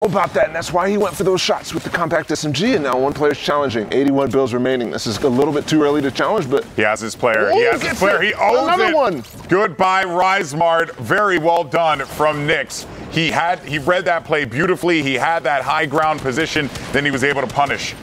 about that, and that's why he went for those shots with the compact SMG, and now one player's challenging. 81 bills remaining. This is a little bit too early to challenge, but he has his player. He has his player. He owns another one. Goodbye, Rizemart. Very well done from Nix. He read that play beautifully. He had that high ground position. Then he was able to punish.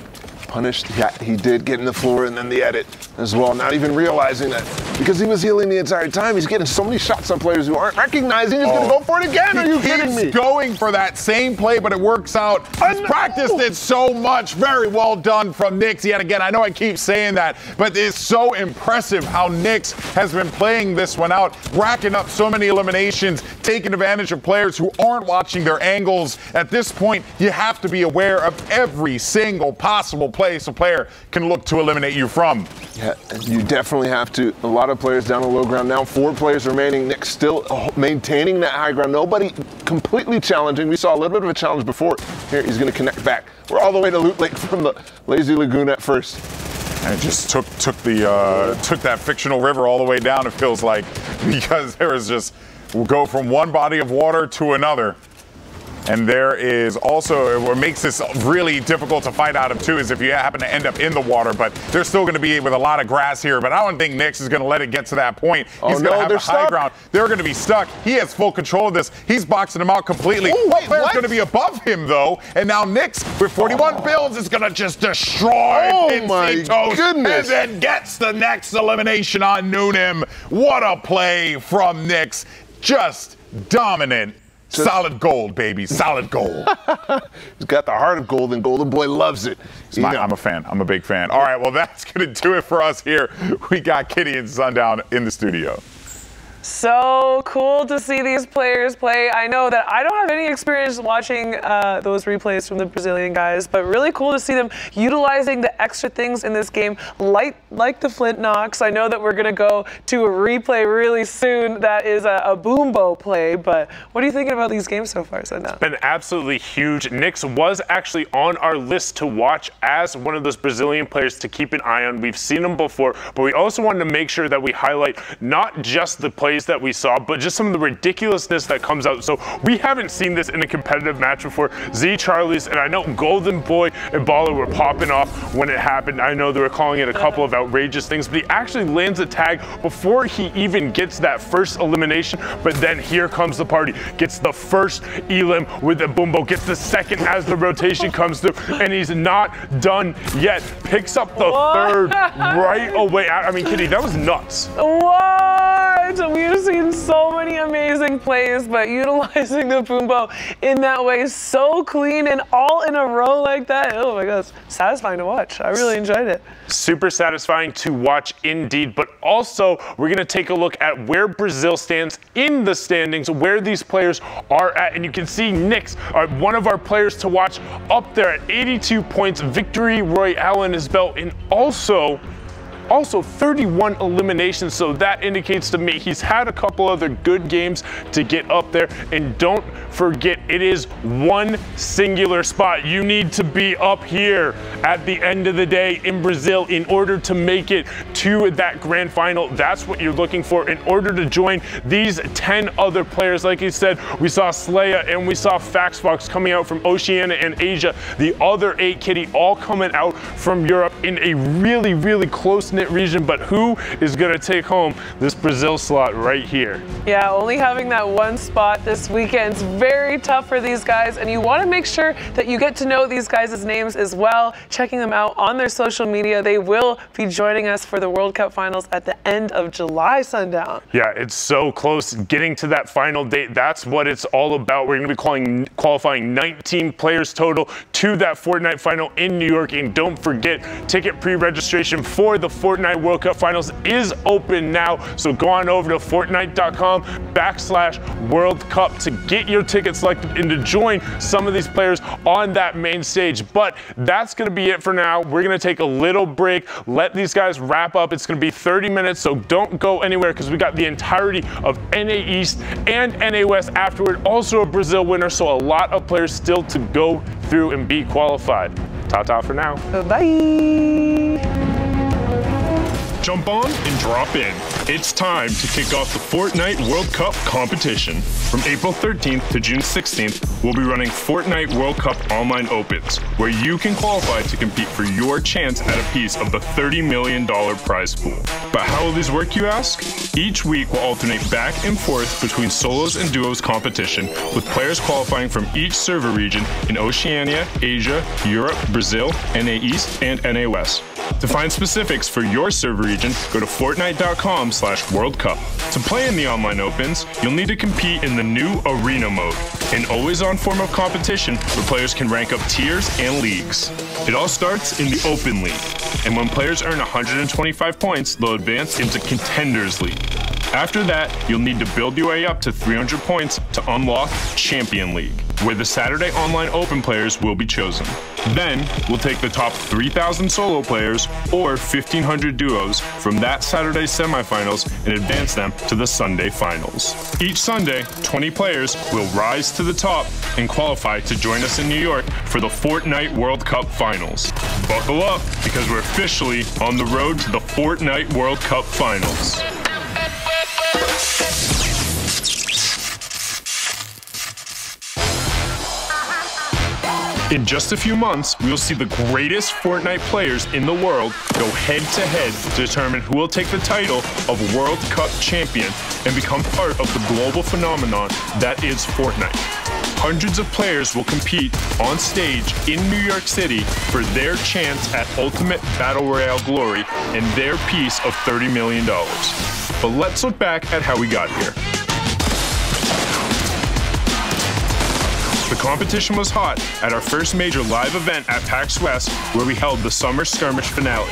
Punished. Yeah, he did get in the floor and then the edit as well. Not even realizing that because he was healing the entire time. He's getting so many shots on players who aren't recognizing he's going to go for it again. Are you kidding me? He's going for that same play, but it works out. He's practiced it so much. Very well done from Nix. Yet again, I know I keep saying that, but it's so impressive how Nix has been playing this one out, racking up so many eliminations, taking advantage of players who aren't watching their angles. At this point, you have to be aware of every single possible place a player can look to eliminate you from. Yeah, you definitely have to. A lot of players down the low ground now. 4 players remaining. Nick still maintaining that high ground. Nobody completely challenging. We saw a little bit of a challenge before. Here, he's going to connect back. We're all the way to Loot Lake from the Lazy Lagoon at first. And it just took that fictional river all the way down, it feels like, because there was just, we'll go from one body of water to another. And there is also, what makes this really difficult to fight out of too is if you happen to end up in the water, but they're still going to be with a lot of grass here, but I don't think Nix is going to let it get to that point. He's going to have the high ground. They're going to be stuck. He has full control of this. He's boxing them out completely. One player's going to be above him though, and now Nix with 41 builds is going to just destroy my goodness. And then gets the next elimination on Noonim. What a play from Nix. Just dominant. Solid gold, baby. Solid gold. He's got the heart of gold, and Golden Boy loves it. I'm a fan. I'm a big fan. All right, well, that's going to do it for us here. We got Kitty and Sundown in the studio. So cool to see these players play. I know that I don't have any experience watching those replays from the Brazilian guys, but really cool to see them utilizing the extra things in this game, like the Flint Knocks. I know that we're going to go to a replay really soon that is a Boombo play, but what are you thinking about these games so far, Sundown? It's been absolutely huge. Nix was actually on our list to watch as one of those Brazilian players to keep an eye on. We've seen him before, but we also wanted to make sure that we highlight not just the plays that we saw, but just some of the ridiculousness that comes out. So we haven't seen this in a competitive match before. Z Charlie's, and I know Golden Boy and Baller were popping off when it happened. I know they were calling it a couple of outrageous things, but he actually lands a tag before he even gets that first elimination. But then here comes the party. Gets the first elim with the Boombo, gets the second as the rotation comes through, and he's not done yet. Picks up the third right away. I mean, Kitty, that was nuts. What? We've seen so many amazing plays, but utilizing the Boombo in that way is so clean and all in a row like that. Oh my gosh, satisfying to watch. I really enjoyed it. Super satisfying to watch indeed, but also we're going to take a look at where Brazil stands in the standings, where these players are at, and you can see Nix, one of our players to watch, up there at 82 points, victory royale in his belt, and also 31 eliminations, so that indicates to me he's had a couple other good games to get up there. And don't forget, it is one singular spot. You need to be up here at the end of the day in Brazil in order to make it to that grand final. That's what you're looking for in order to join these 10 other players. Like you said, we saw Slaya and we saw Faxbox coming out from Oceania and Asia. The other 8, Kitty, all coming out from Europe in a really, really close region, but who is going to take home this Brazil slot right here? Yeah, only having that one spot this weekend is very tough for these guys, and you want to make sure that you get to know these guys' names as well, checking them out on their social media. They will be joining us for the World Cup finals at the end of July, Sundown. Yeah, it's so close getting to that final date. That's what it's all about. We're going to be qualifying 19 players total to that Fortnite final in New York, and don't forget, ticket pre-registration for the Fortnite World Cup Finals is open now, so go on over to Fortnite.com/World Cup to get your ticket selected and to join some of these players on that main stage. But that's going to be it for now. We're going to take a little break, let these guys wrap up. It's going to be 30 minutes, so don't go anywhere because we got the entirety of NA East and NA West afterward. Also a Brazil winner, so a lot of players still to go through and be qualified. Ta-ta for now. Bye. Jump on and drop in. It's time to kick off the Fortnite World Cup competition. From April 13th to June 16th, we'll be running Fortnite World Cup Online Opens, where you can qualify to compete for your chance at a piece of the $30 million prize pool. But how will these work, you ask? Each week will alternate back and forth between solos and duos competition, with players qualifying from each server region in Oceania, Asia, Europe, Brazil, NA East, and NA West. To find specifics for your server region, go to Fortnite.com/World Cup. To play in the online opens, you'll need to compete in the new Arena mode, an always-on form of competition where players can rank up tiers and leagues. It all starts in the Open League, and when players earn 125 points, they'll advance into Contenders League. After that, you'll need to build your way up to 300 points to unlock Champion League, where the Saturday online open players will be chosen. Then, we'll take the top 3,000 solo players or 1,500 duos from that Saturday semifinals and advance them to the Sunday finals. Each Sunday, 20 players will rise to the top and qualify to join us in New York for the Fortnite World Cup Finals. Buckle up, because we're officially on the road to the Fortnite World Cup Finals. In just a few months, we'll see the greatest Fortnite players in the world go head-to-head to determine who will take the title of World Cup champion and become part of the global phenomenon that is Fortnite. Hundreds of players will compete on stage in New York City for their chance at Ultimate Battle Royale glory and their piece of $30 million. But let's look back at how we got here. The competition was hot at our first major live event at PAX West, where we held the Summer Skirmish finale.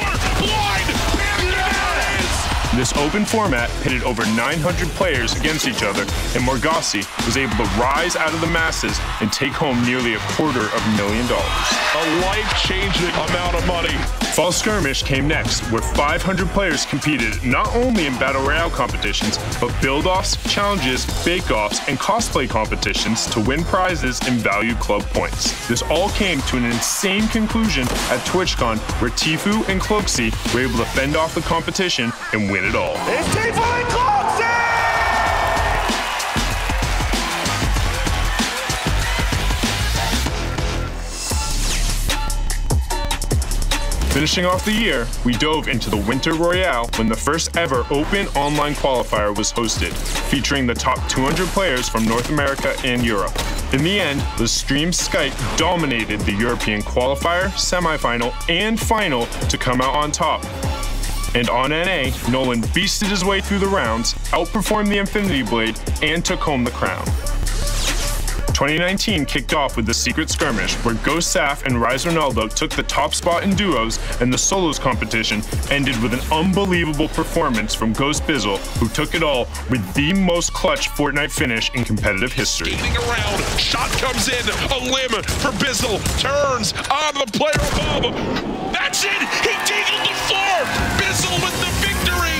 This open format pitted over 900 players against each other, and Morgassi was able to rise out of the masses and take home nearly $250,000. A life-changing amount of money. Fall Skirmish came next, where 500 players competed not only in Battle Royale competitions, but build-offs, challenges, bake-offs, and cosplay competitions to win prizes and value club points. This all came to an insane conclusion at TwitchCon, where Tfue and Cloaksy were able to fend off the competition and win it all. It's Tfue and Cloaksy! Finishing off the year, we dove into the Winter Royale when the first ever open online qualifier was hosted, featuring the top 200 players from North America and Europe. In the end, the stream Skype dominated the European qualifier, semifinal, and final to come out on top. And on NA, Nolan beasted his way through the rounds, outperformed the Infinity Blade, and took home the crown. 2019 kicked off with the Secret Skirmish, where Ghost Saf and Rise Ronaldo took the top spot in duos, and the solos competition ended with an unbelievable performance from Ghost Bizzle, who took it all with the most clutch Fortnite finish in competitive history. Skating around, shot comes in, a limb for Bizzle, turns on the player above. That's it! He dangled the floor! Bizzle with the victory!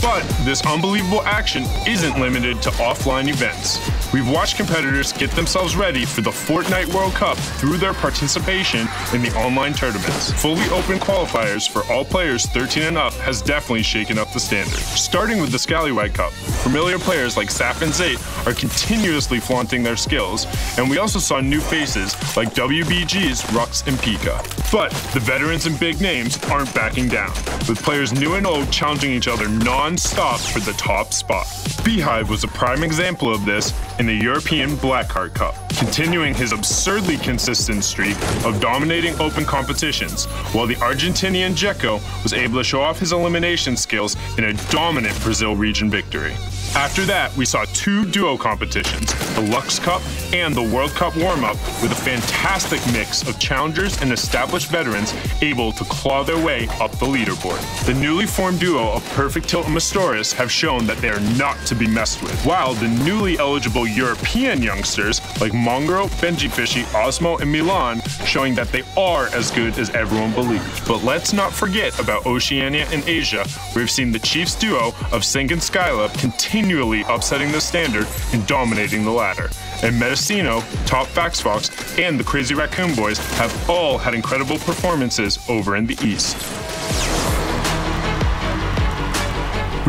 But this unbelievable action isn't limited to offline events. We've watched competitors get themselves ready for the Fortnite World Cup through their participation in the online tournaments. Fully open qualifiers for all players 13 and up has definitely shaken up the standard. Starting with the Scallywag Cup, familiar players like Saf and Zayt are continuously flaunting their skills, and we also saw new faces like WBG's Rux and Pika. But the veterans and big names aren't backing down, with players new and old challenging each other non-stop for the top spot. Beehive was a prime example of this in the European Blackheart Cup, continuing his absurdly consistent streak of dominating open competitions, while the Argentinian Dzeko was able to show off his elimination skills in a dominant Brazil region victory. After that, we saw two duo competitions, the Lux Cup and the World Cup warm-up, with a fantastic mix of challengers and established veterans able to claw their way up the leaderboard. The newly formed duo of Perfect Tilt and Mastoris have shown that they are not to be messed with, while the newly eligible European youngsters like Mongro, Benji Fishy, Osmo, and Milan showing that they are as good as everyone believed. But let's not forget about Oceania and Asia, where we've seen the Chiefs duo of Sync and Skylab continually upsetting the standard and dominating the ladder. And Medicino, Top Fax Fox, and the Crazy Raccoon Boys have all had incredible performances over in the East.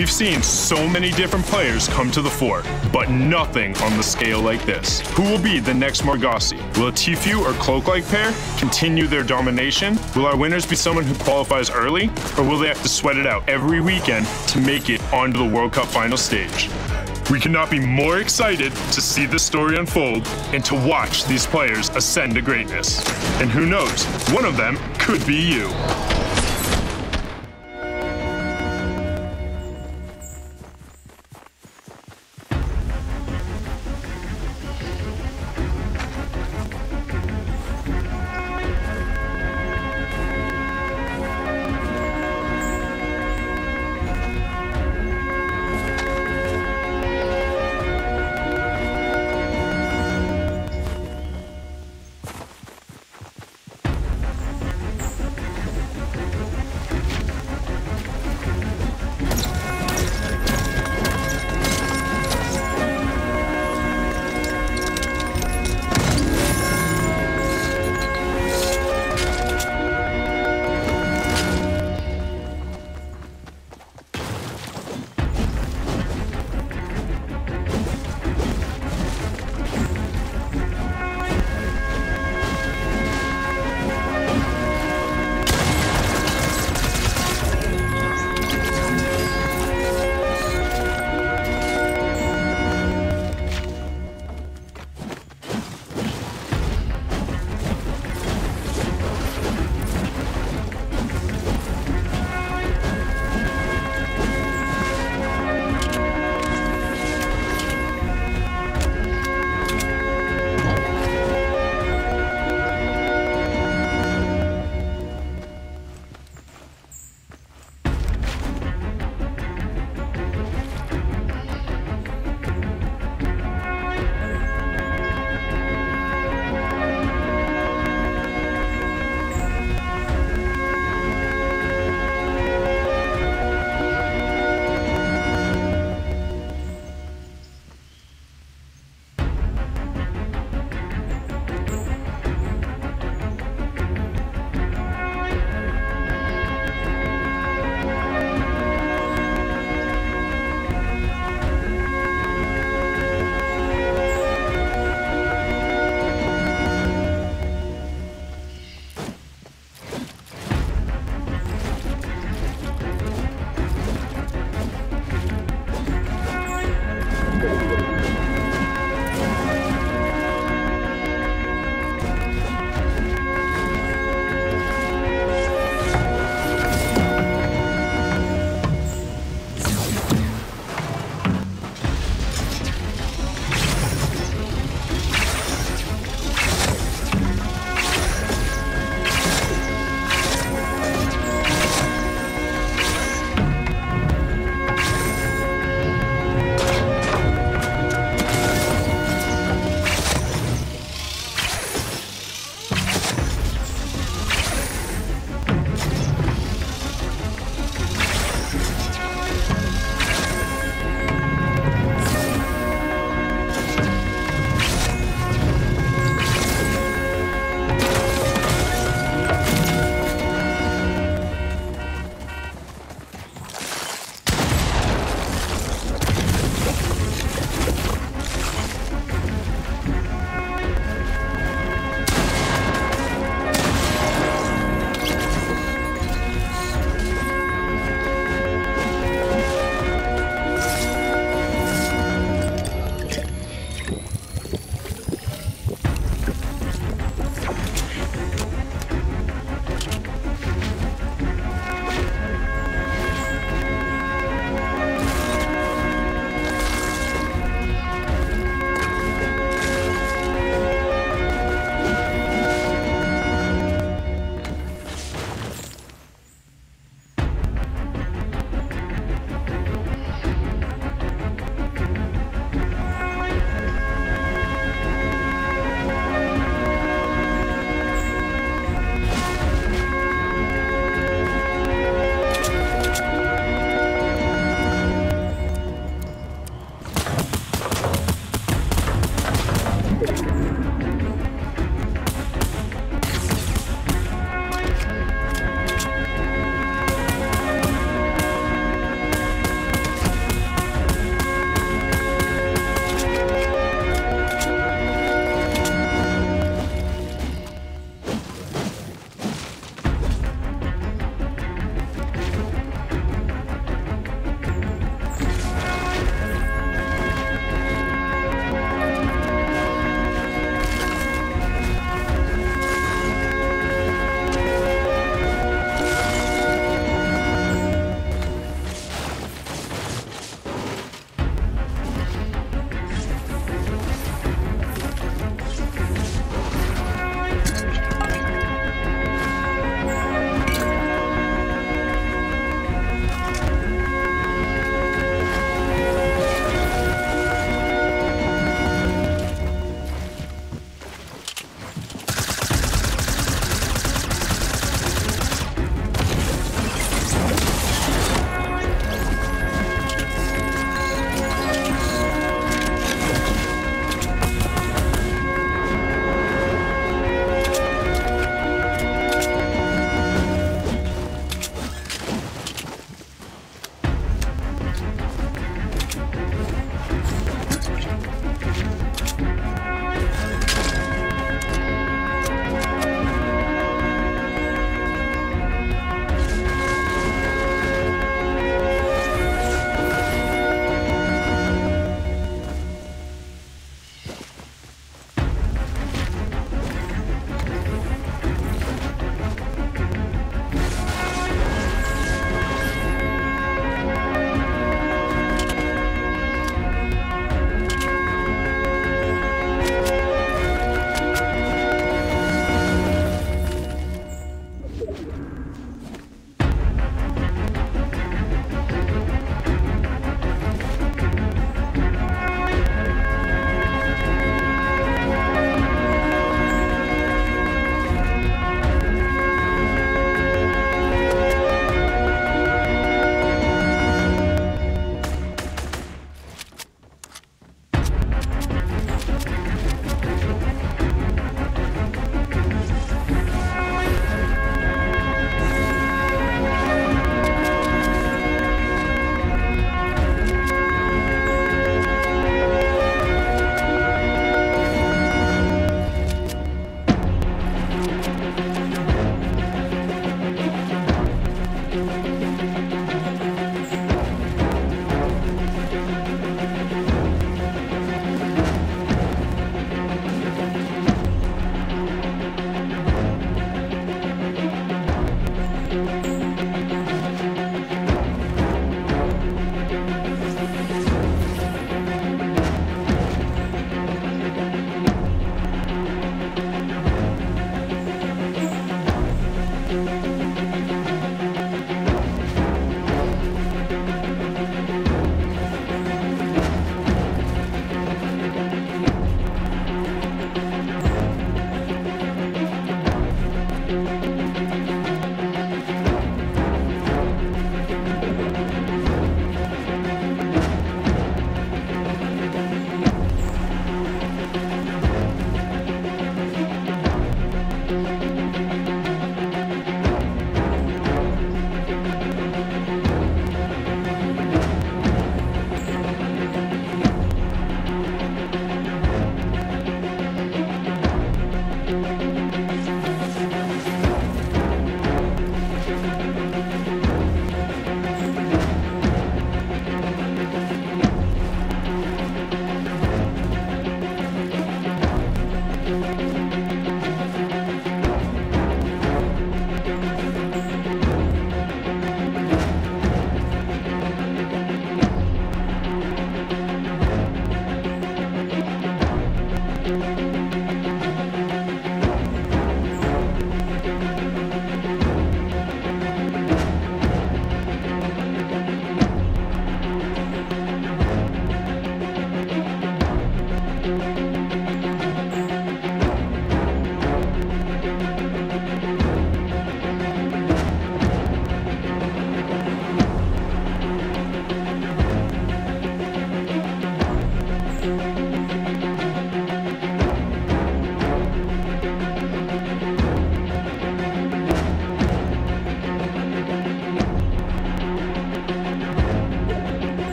We've seen so many different players come to the fore, but nothing on the scale like this. Who will be the next Margassi? Will a Tfue or Cloak-like pair continue their domination? Will our winners be someone who qualifies early, or will they have to sweat it out every weekend to make it onto the World Cup final stage? We could not be more excited to see this story unfold and to watch these players ascend to greatness. And who knows, one of them could be you.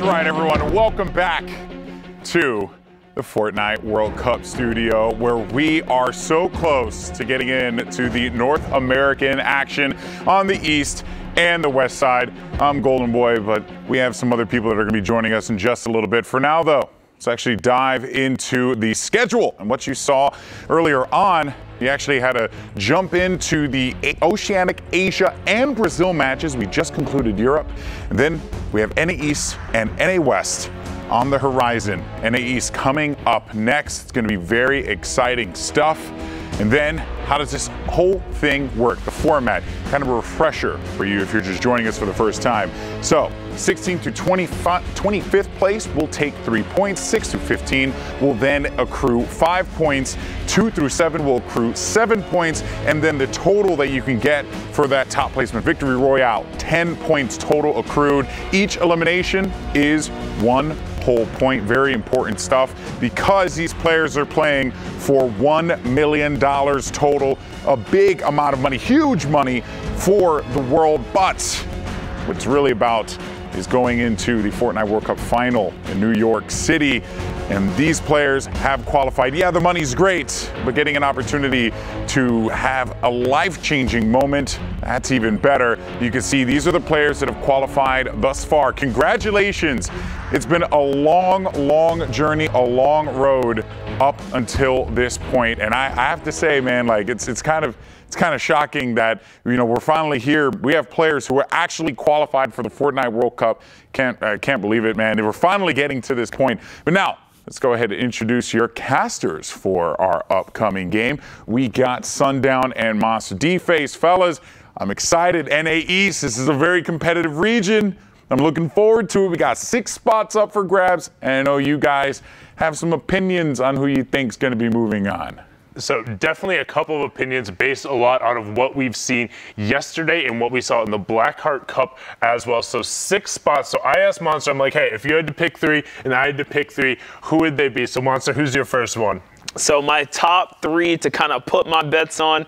right, everyone, welcome back to the Fortnite World Cup studio, where we are so close to getting into the North American action on the East and the West side. I'm Golden Boy, but we have some other people that are going to be joining us in just a little bit. For now, though, let's actually dive into the schedule. And what you saw earlier on, you actually had to jump into the Oceanic, Asia, and Brazil matches. We just concluded Europe. And then we have NA East and NA West on the horizon. NA East coming up next. It's going to be very exciting stuff. And then, how does this whole thing work? The format, kind of a refresher for you if you're just joining us for the first time. So, 16th to 25th place will take 3 points. 6 to 15 will then accrue 5 points. 2 through 7 will accrue 7 points. And then the total that you can get for that top placement victory royale, 10 points total accrued. Each elimination is 1 whole point. Very important stuff, because these players are playing for $1 million total, a big amount of money, huge money for the world. But what it's really about is going into the Fortnite World Cup final in New York City. And these players have qualified. Yeah, the money's great, but getting an opportunity to have a life-changing moment, that's even better. You can see these are the players that have qualified thus far. Congratulations. It's been a long, long journey, a long road up until this point. And I have to say, man, like it's kind of shocking that, you know, we're finally here. We have players who are actually qualified for the Fortnite World Cup. Can't believe it, man. We're finally getting to this point. But now, let's go ahead and introduce your casters for our upcoming game. We got Sundown and Monster D-Face. Fellas, I'm excited. NA East, this is a very competitive region. I'm looking forward to it. We got 6 spots up for grabs, and I know you guys have some opinions on who you think is going to be moving on. So definitely a couple of opinions based a lot out of what we've seen yesterday and what we saw in the Blackheart Cup as well. So 6 spots. So I asked Monster, I'm like, hey, if you had to pick 3 and I had to pick 3, who would they be? So Monster, who's your first one? So my top 3 to kind of put my bets on.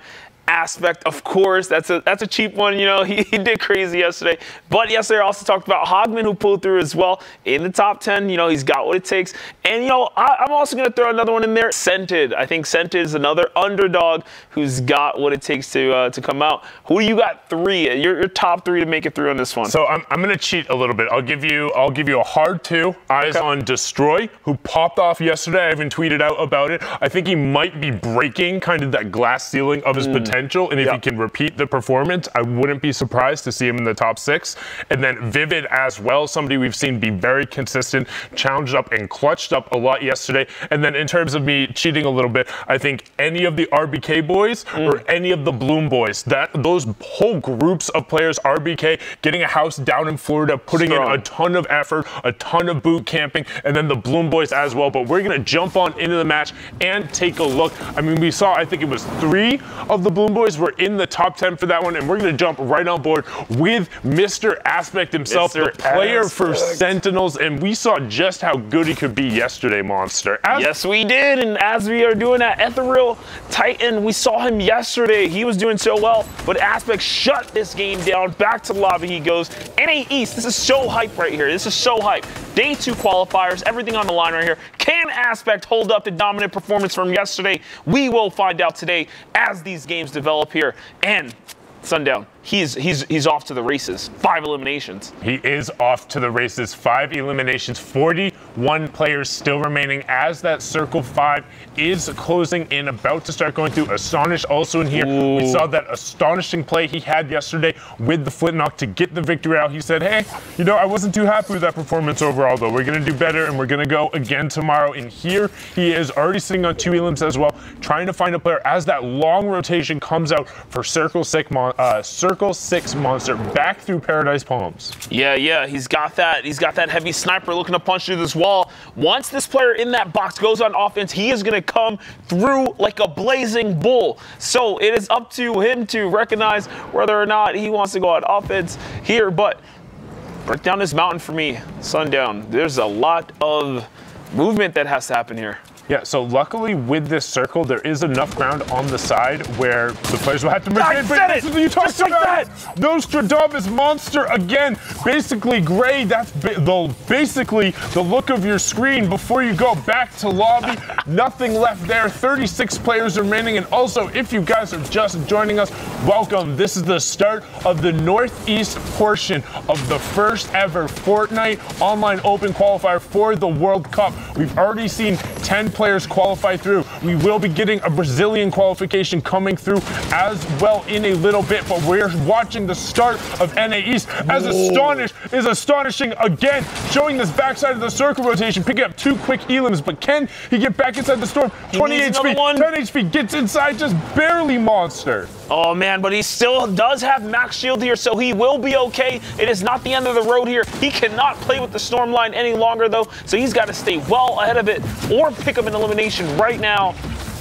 Aspect, of course, that's a cheap one. You know, he did crazy yesterday. But yesterday I also talked about Hogman, who pulled through as well in the top 10. You know, he's got what it takes. And, you know, I'm also going to throw another one in there. Scented. I think Scented is another underdog who's got what it takes to come out. Who do you got 3? Your top 3 to make it through on this one. So I'm going to cheat a little bit. I'll give you a hard 2. Eyes on Destroy, who popped off yesterday. I even tweeted out about it. I think he might be breaking kind of that glass ceiling of his potential. And if he can repeat the performance, I wouldn't be surprised to see him in the top 6. And then Vivid as well, somebody we've seen be very consistent, challenged up and clutched up a lot yesterday. And then in terms of me cheating a little bit, I think any of the RBK boys or any of the Bloom boys, those whole groups of players, RBK getting a house down in Florida, putting in a ton of effort, a ton of boot camping, and then the Bloom boys as well. But we're going to jump on into the match and take a look. I mean, we saw, I think it was 3 of the Bloom boys were in the top 10 for that one, and we're going to jump right on board with Mr. Aspect himself, the player for Sentinels, and we saw just how good he could be yesterday, Monster. Yes, we did, and as we are doing that Ethereal Titan, we saw him yesterday. He was doing so well, but Aspect shut this game down. Back to the lobby he goes. NA East, this is so hype right here. This is so hype. Day 2 qualifiers, everything on the line right here. Can Aspect hold up the dominant performance from yesterday? We will find out today as these games develop here. And Sundown, he's off to the races. 5 eliminations. He is off to the races. 5 eliminations, 41 players still remaining as that circle 5 is closing in, about to start going through. Astonish also in here. Ooh. We saw that astonishing play he had yesterday with the Flintlock to get the victory out. He said, hey, you know, I wasn't too happy with that performance overall, though. We're going to do better, and we're going to go again tomorrow. And here he is already sitting on 2 elims as well, trying to find a player as that long rotation comes out for Circle 6 Monster back through Paradise Palms. Yeah, he's got that heavy sniper looking to punch through this wall. Once this player in that box goes on offense, he is going to come through like a blazing bull. So it is up to him to recognize whether or not he wants to go on offense here. But break down this mountain for me, Sundown. There's a lot of movement that has to happen here. Yeah, so luckily with this circle, there is enough ground on the side where the players will have to I said it! You talked Just like about that! Nostradamus monster again. Basically gray, that's basically the look of your screen before you go back to lobby. Nothing left there, 36 players remaining. And also, if you guys are just joining us, welcome. This is the start of the Northeast portion of the first ever Fortnite Online Open qualifier for the World Cup. We've already seen 10 players qualify through. We will be getting a Brazilian qualification coming through as well in a little bit, but we're watching the start of NA East as Astonish is astonishing again, showing this backside of the circle rotation, picking up 2 quick elims, but can he get back inside the storm? 20 HP, 10 HP, gets inside, just barely monster. Oh man, but he still does have max shield here, so he will be okay. It is not the end of the road here. He cannot play with the storm line any longer though, so he's got to stay well ahead of it or pick up an elimination right now.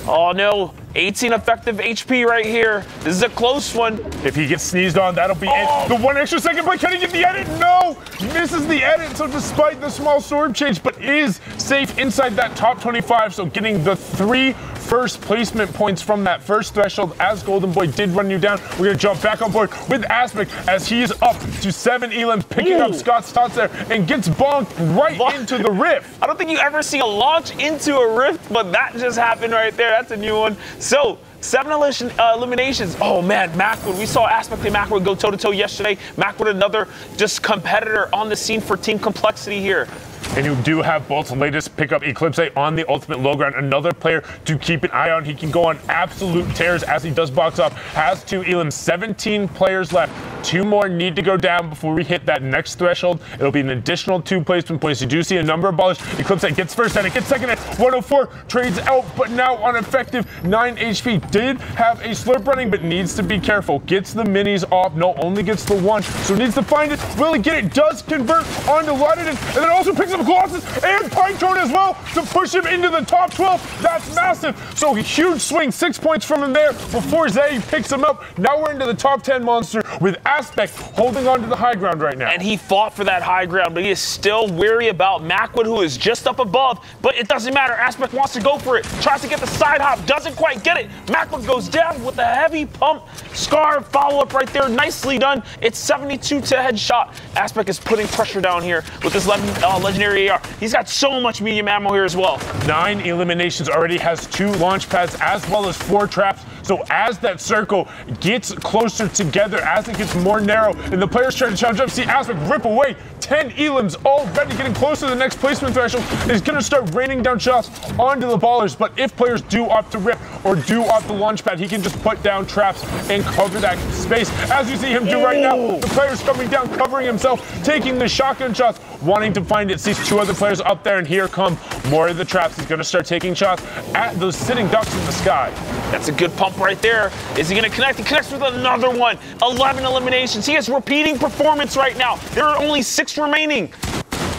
Oh no, 18 effective HP right here. This is a close one. If he gets sneezed on, that'll be it. The 1 extra second, but can he get the edit? No! Misses the edit, so despite the small sword change, but is safe inside that top 25, so getting the 3 first placement points from that first threshold as Golden Boy did run you down. We're going to jump back on board with Aspect as he's up to 7 elims, picking up Scott's tots there and gets bonked right into the rift. I don't think you ever see a launch into a rift, but that just happened right there. That's a new one. So 7 eliminations. Oh man, Macwood. We saw Aspect and Macwood go toe-to-toe yesterday. Macwood, another just competitor on the scene for Team Complexity here. And you do have Bolt's latest pickup, Eclipse on the ultimate low ground. Another player to keep an eye on. He can go on absolute tears as he does box up. Has 2 elims, 17 players left. 2 more need to go down before we hit that next threshold. It'll be an additional 2 placement points. You do see a number of ballers. Eclipse gets first and it gets second at 104. Trades out, but now on effective 9 HP. Did have a slurp running, but needs to be careful. Gets the minis off. No, only gets the 1. So needs to find it. Will he get it? Does convert onto Ludden. And then also picks up Colossus and Pinecone as well to push him into the top 12. That's massive. So huge swing, 6 points from him there before Zay picks him up. Now we're into the top 10 monster with Aspect holding on to the high ground right now. And he fought for that high ground, but he is still wary about Macwood, who is just up above. But it doesn't matter. Aspect wants to go for it. Tries to get the side hop. Doesn't quite get it. Macwood goes down with a heavy pump. Scar follow up right there. Nicely done. It's 72 to headshot. Aspect is putting pressure down here with this legendary AR. He's got so much medium ammo here as well. 9 eliminations already, has 2 launch pads as well as 4 traps. So as that circle gets closer together, as it gets more narrow, and the players trying to challenge up, see Aspect rip away. 10 elims already getting close to the next placement threshold. He's going to start raining down shots onto the ballers, but if players do opt to rip or do opt the launch pad, he can just put down traps and cover that space. As you see him do right now, the player's coming down, covering himself, taking the shotgun shots, wanting to find it, sees 2 other players up there, and here come more of the traps. He's going to start taking shots at those sitting ducks in the sky. That's a good pump right there. Is he going to connect? He connects with another one. 11 eliminations. He has repeating performance right now. There are only 6 remaining.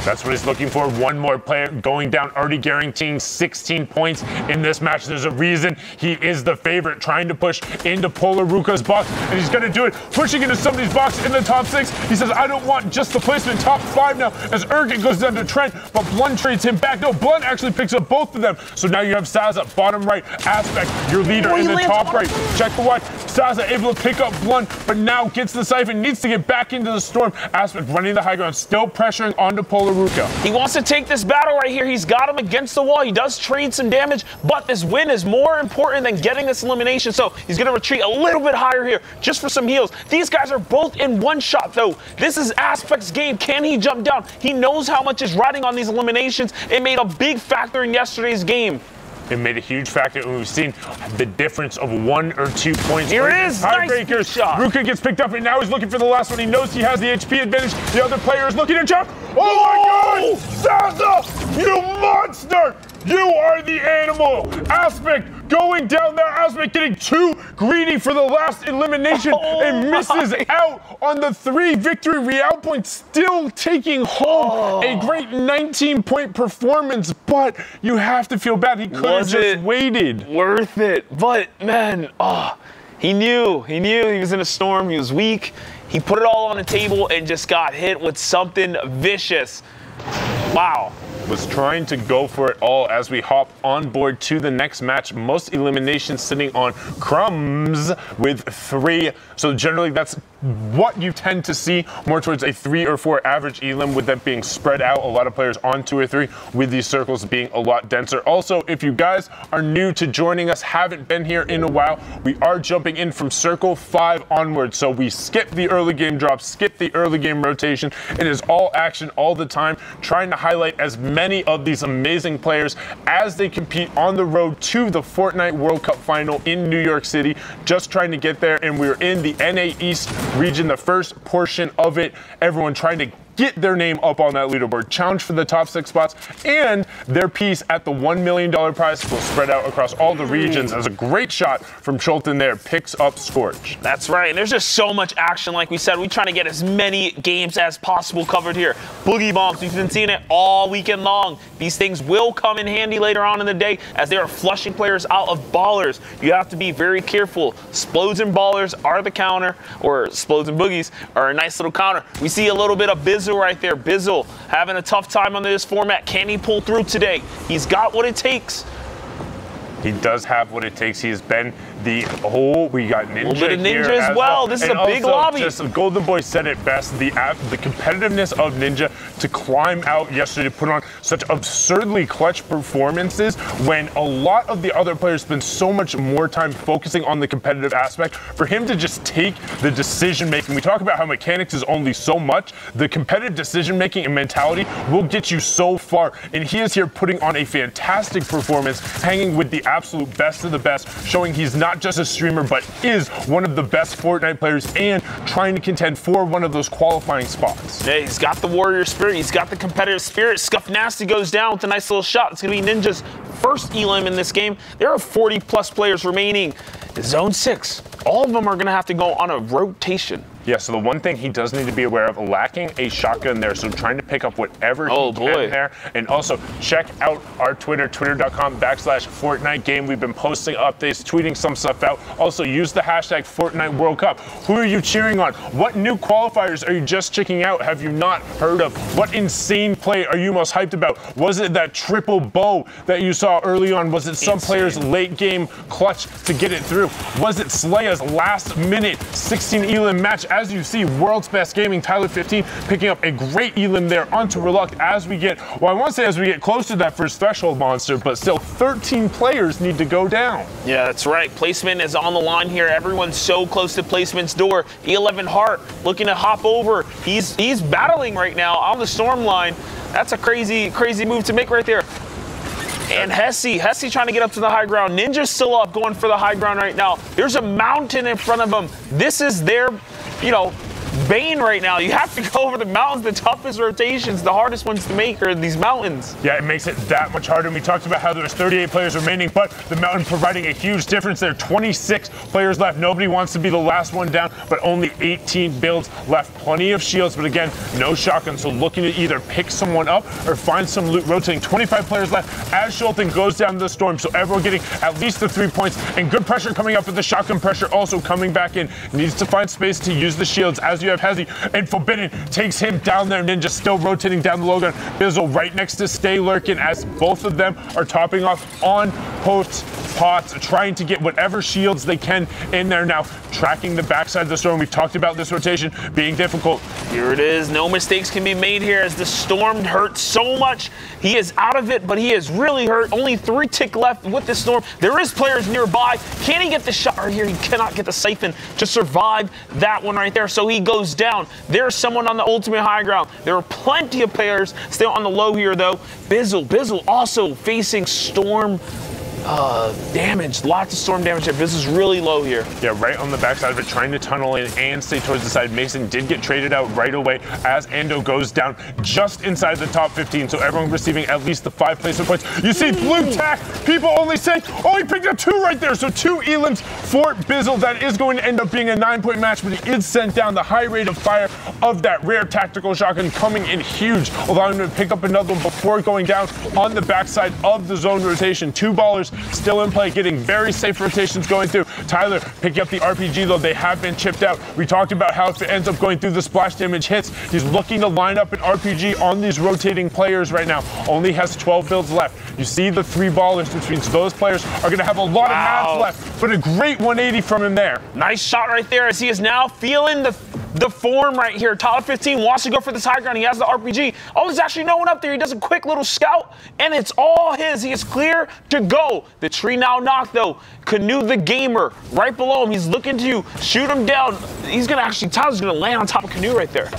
That's what he's looking for. 1 more player going down, already guaranteeing 16 points in this match. There's a reason he is the favorite, trying to push into Polar Ruka's box, and he's going to do it, pushing into somebody's box in the top 6. He says, I don't want just the placement, top 5 now, as Ergen goes down to Trent, but Blund trades him back. No, Blund actually picks up both of them. So now you have Saza, bottom right, Aspect, your leader in the top right. Check the watch. Saza able to pick up Blund, but now gets the siphon, needs to get back into the storm. Aspect running the high ground, still pressuring onto Polar Ruka. He wants to take this battle right here. He's got him against the wall. He does trade some damage, but this win is more important than getting this elimination. So he's going to retreat a little bit higher here just for some heals. These guys are both in 1 shot, though. This is Aspect's game. Can he jump down? He knows how much is riding on these eliminations. It made a big factor in yesterday's game. It made a huge factor, and we've seen the difference of 1 or 2 points. Here it is. Tiebreakers. Nice shot. Ruka gets picked up, and now he's looking for the last one. He knows he has the HP advantage. The other player is looking to jump. Oh my God! Saza, you monster! You are the animal. Aspect going down there. Aspect getting too greedy for the last elimination and misses out on the 3 victory real points, still taking home a great 19-point performance. But you have to feel bad. He could have just waited. Worth it. But man, he knew he was in a storm. He was weak. He put it all on the table and just got hit with something vicious. Wow. was trying to go for it all as we hop on board to the next match. Most eliminations sitting on Crumbs with 3. So generally that's what you tend to see, more towards a 3 or 4 average elim, with them being spread out, a lot of players on 2 or 3, with these circles being a lot denser. Also, if you guys are new to joining us, haven't been here in a while, we are jumping in from circle 5 onwards. So we skip the early game drops, skip the early game rotation. It is all action all the time, trying to highlight as many of these amazing players as they compete on the road to the Fortnite World Cup final in New York City. Just trying to get there, and we're in the NA East region, the first portion of it. Everyone trying to get their name up on that leaderboard, challenge for the top 6 spots, and their piece at the $1 million prize will spread out across all the regions. As a great shot from Chulton there, picks up Scorch. That's right, and there's just so much action. Like we said, we're trying to get as many games as possible covered here. Boogie bombs, we've been seeing it all weekend long. These things will come in handy later on in the day as they are flushing players out of ballers. You have to be very careful. Splodes and ballers are the counter, or Splodes and boogies are a nice little counter. We see a little bit of Bizzle right there. Bizzle having a tough time under this format. Can he pull through today? He's got what it takes. He does have what it takes. He has been the we got Ninja. A little bit of Ninja here as well. This is a big lobby. Just Golden Boy said it best. The competitiveness of Ninja to climb out yesterday, to put on such absurdly clutch performances when a lot of the other players spend so much more time focusing on the competitive aspect. For him to just take the decision making, we talk about how mechanics is only so much. The competitive decision making and mentality will get you so far, and he is here putting on a fantastic performance, hanging with the absolute best of the best, showing he's not just a streamer, but is one of the best Fortnite players and trying to contend for one of those qualifying spots. Yeah, he's got the warrior spirit. He's got the competitive spirit. Scuff Nasty goes down with a nice little shot. It's going to be Ninja's first elim in this game. There are 40+ players remaining. Zone 6. All of them are going to have to go on a rotation. Yeah, so the one thing he does need to be aware of, lacking a shotgun there, so trying to pick up whatever he can there. And also, check out our Twitter, twitter.com/Fortnite game. We've been posting updates, tweeting some stuff out. Also, use the hashtag Fortnite World Cup. Who are you cheering on? What new qualifiers are you just checking out? Have you not heard of? What insane play are you most hyped about? Was it that triple bow that you saw early on? Was it some players' late game clutch to get it through? Was it Slaya's last minute 16 elim match? As you see, World's Best Gaming, Tyler 15, picking up a great elim there onto Reluct as we get, well, I want to say as we get close to that first threshold monster, but still 13 players need to go down. Yeah, that's right. Placement is on the line here. Everyone's so close to Placement's door. E11 Hart looking to hop over. He's battling right now on the storm line. That's a crazy move to make right there. And Hesse trying to get up to the high ground. Ninja's still up, going for the high ground right now. There's a mountain in front of them. This is their, bane right now. You have to go over the mountains. The toughest rotations, the hardest ones to make are these mountains. Yeah, it makes it that much harder. And we talked about how there's 38 players remaining, but the mountain providing a huge difference there. 26 players left. Nobody wants to be the last one down, but only 18 builds left. Plenty of shields, but again, no shotgun. So looking to either pick someone up or find some loot rotating. 25 players left as Schulten goes down the storm. So everyone getting at least the 3 points, and good pressure coming up with the shotgun pressure also coming back in. Needs to find space to use the shields as you have Hezzy, and Forbidden takes him down there. Ninja still rotating down the low gun. Bizzle right next to Stay Lurking as both of them are topping off on posts, pots, trying to get whatever shields they can in there now. Tracking the backside of the storm. We've talked about this rotation being difficult. Here it is. No mistakes can be made here as the storm hurts so much. He is out of it, but he is really hurt. Only 3 tick left with the storm. There is players nearby. Can he get the shot right here? He cannot get the siphon to survive that one right there. So he goes down. There's someone on the ultimate high ground. There are plenty of players still on the low here though. Bizzle also facing storm damage. Lots of storm damage here. This is really low here. Yeah, right on the backside of it, trying to tunnel in and stay towards the side. Mason did get traded out right away as Ando goes down just inside the top 15. So everyone receiving at least the 5 placement points. You see blue tack. People only say, oh, he picked up 2 right there. So 2 elims for Bizzle. That is going to end up being a 9-point match, but he is sent down. The high rate of fire of that rare tactical shotgun coming in huge, allowing him to pick up another one before going down on the backside of the zone rotation. 2 ballers still in play, getting very safe rotations going through. Tyler picking up the RPG, though. They have been chipped out. We talked about how if it ends up going through, the splash damage hits. He's looking to line up an RPG on these rotating players right now. Only has 12 builds left. You see the 3 ballers, which means those players are going to have a lot of mats left, but a great 180 from him there. Nice shot right there as he is now feeling the form right here. Tyler 15 wants to go for this high ground. He has the RPG. Oh, there's actually no one up there. He does a quick little scout, and it's all his. He is clear to go. The tree now knocked, though. Canoe the Gamer right below him. He's looking to shoot him down. He's going to actually, Tyler's going to land on top of Canoe right there.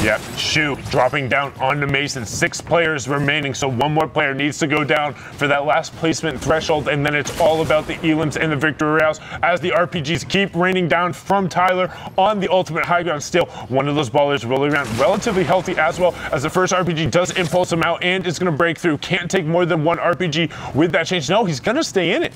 Yep, Shu dropping down onto Mason. 6 players remaining, so one more player needs to go down for that last placement threshold, and then it's all about the elims and the victory royales as the RPGs keep raining down from Tyler on the ultimate high ground. Still, one of those ballers rolling around relatively healthy as well, as the first RPG does impulse him out and is going to break through. Can't take more than one RPG with that change. No, he's going to stay in it.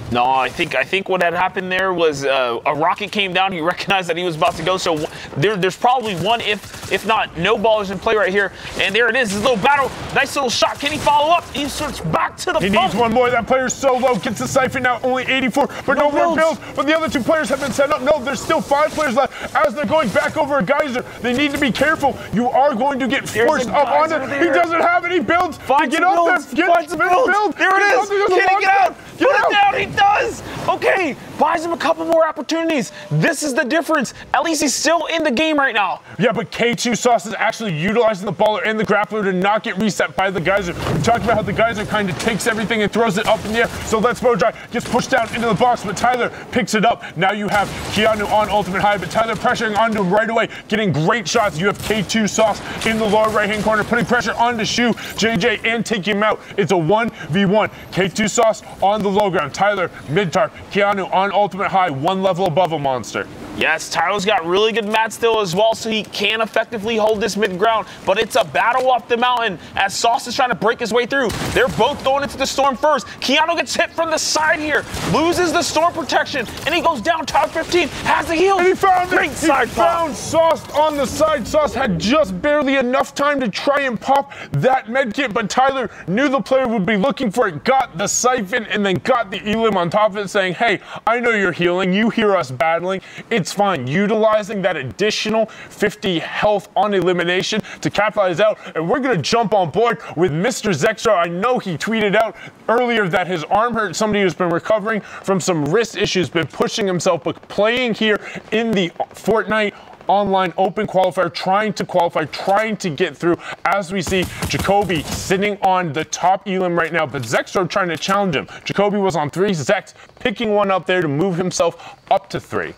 No, I think what had happened there was a rocket came down. He recognized that he was about to go. So there's probably one, if not no ballers in play right here. And there it is, this little battle. Nice little shot. Can he follow up? He starts back to the He needs one more. That player's so low. Gets the siphon out. Only 84, but no more builds. But the other 2 players have been set up. No, there's still 5 players left as they're going back over a geyser. They need to be careful. You are going to get forced up on it. He doesn't have any builds. Get up there. Get some build. There it is. Can he get out? Put it down. He does. Okay, buys him a couple more opportunities. This is the difference. At least he's still in the game right now. Yeah, but K2 Sauce is actually utilizing the baller and the grappler to not get reset by the geyser. We talked about how the geyser kind of takes everything and throws it up in the air. So Let's Bowdry gets pushed down into the box, but Tyler picks it up. Now you have Keanu on ultimate high, but Tyler pressuring onto him right away, getting great shots. You have K2 Sauce in the lower right-hand corner, putting pressure onto Shu, JJ, and taking him out. It's a 1v1. K2 Sauce on the low ground. Tyler mid-tarp. Keanu on ultimate high, 1 level above a monster. Yes, Tyler's got really good mat still as well, so he can effectively hold this mid-ground, but it's a battle up the mountain as Sauce is trying to break his way through. They're both going into the storm first. Keanu gets hit from the side here, loses the storm protection, and he goes down. Top 15, has the heal. And he found Great side pop. Found Sauce on the side. Sauce had just barely enough time to try and pop that med kit, but Tyler knew the player would be looking for it, got the siphon, and then got the elim on top of it, saying, hey, I know you're healing. You hear us battling. It's fine. Utilizing that additional 50 health on elimination to capitalize out, and we're going to jump on board with Mr. Zexro. I know he tweeted out earlier that his arm hurt. Somebody who's been recovering from some wrist issues, been pushing himself, but playing here in the Fortnite online open qualifier, trying to qualify, trying to get through, as we see Jacoby sitting on the top elim right now, but Zexro trying to challenge him. Jacoby was on 3, Zex picking one up there to move himself up to 3.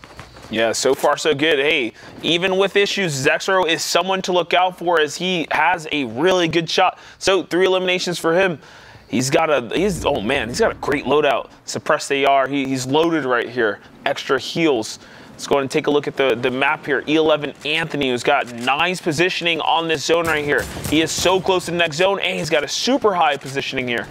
Yeah, so far so good. Hey, even with issues, Zexro is someone to look out for as he has a really good shot. So 3 eliminations for him. He's got a great loadout. Suppressed AR, he's loaded right here. Extra heals. Let's go ahead and take a look at the map here. E11 Anthony, who's got nice positioning on this zone right here. He is so close to the next zone, and he's got a super high positioning here.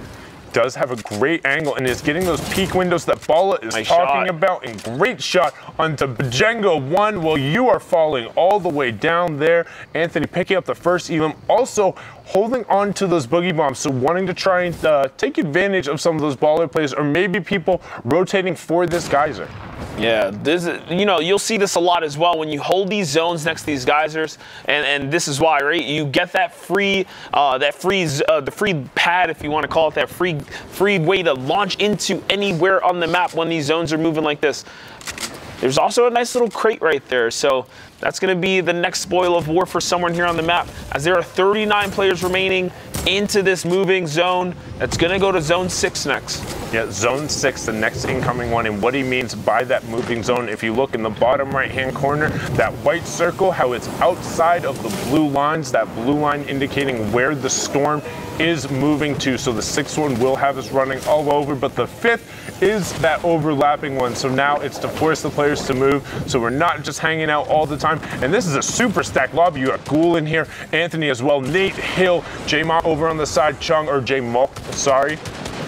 Does have a great angle and is getting those peak windows that Bala is talking about. And great shot onto Bajenga 1. Well, you are falling all the way down there. Anthony picking up the first elim. Also holding on to those boogie bombs. So wanting to try and take advantage of some of those baller plays, or maybe people rotating for this geyser. Yeah, this is, you'll see this a lot as well when you hold these zones next to these geysers, and this is why, right? You get that free the free pad, if you want to call it that, free way to launch into anywhere on the map when these zones are moving like this. There's also a nice little crate right there, so that's going to be the next spoil of war for someone here on the map, as there are 39 players remaining into this moving zone. That's going to go to zone 6 next. Yeah, zone 6, the next incoming one, and what he means by that moving zone, if you look in the bottom right-hand corner, that white circle, how it's outside of the blue lines, that blue line indicating where the storm is moving to. So the 6th one will have us running all over, but the 5th is that overlapping one. So now it's to force the players to move, so we're not just hanging out all the time. And this is a super stacked lobby. You got Ghoul in here, Anthony as well, Nate, Hill, J-Mok over on the side, Chung, or J-Mok, sorry.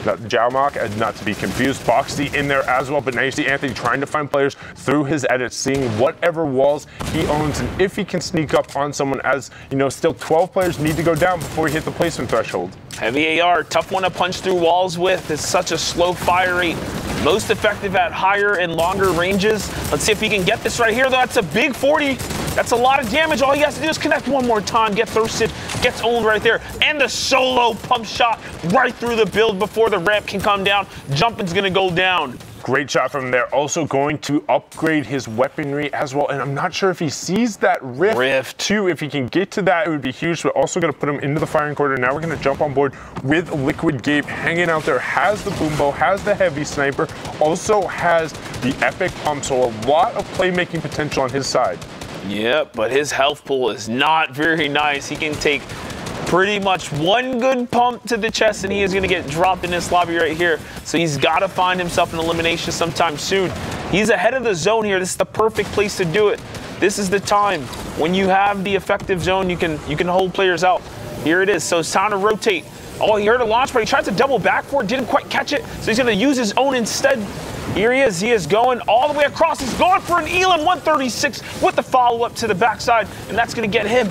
Not Jalmok, not to be confused. Boxy in there as well, but now you see Anthony trying to find players through his edits, seeing whatever walls he owns, and if he can sneak up on someone, as you know, still 12 players need to go down before he hit the placement threshold. Heavy AR, tough one to punch through walls with. It's such a slow fire rate. Most effective at higher and longer ranges. Let's see if he can get this right here, though. That's a big 40. That's a lot of damage. All he has to do is connect one more time, get thirsted, gets owned right there. And the solo pump shot right through the build before the ramp can come down. Jumping's gonna go down. Great shot from there. Also going to upgrade his weaponry as well. And I'm not sure if he sees that rift too. If he can get to that, it would be huge. But also going to put him into the firing corner. Now we're going to jump on board with Liquid Gabe hanging out there. Has the boom bow, has the heavy sniper, also has the epic pump. So a lot of playmaking potential on his side. Yep, but his health pool is not very nice. He can take pretty much one good pump to the chest and he is going to get dropped in this lobby right here. So he's got to find himself an elimination sometime soon. He's ahead of the zone here. This is the perfect place to do it. This is the time. When you have the effective zone, you can hold players out. Here it is. So it's time to rotate. Oh, he heard a launch, but he tried to double back for it, didn't quite catch it. So he's going to use his own instead. Here he is going all the way across. He's going for an Elam 136 with the follow-up to the backside, and that's going to get him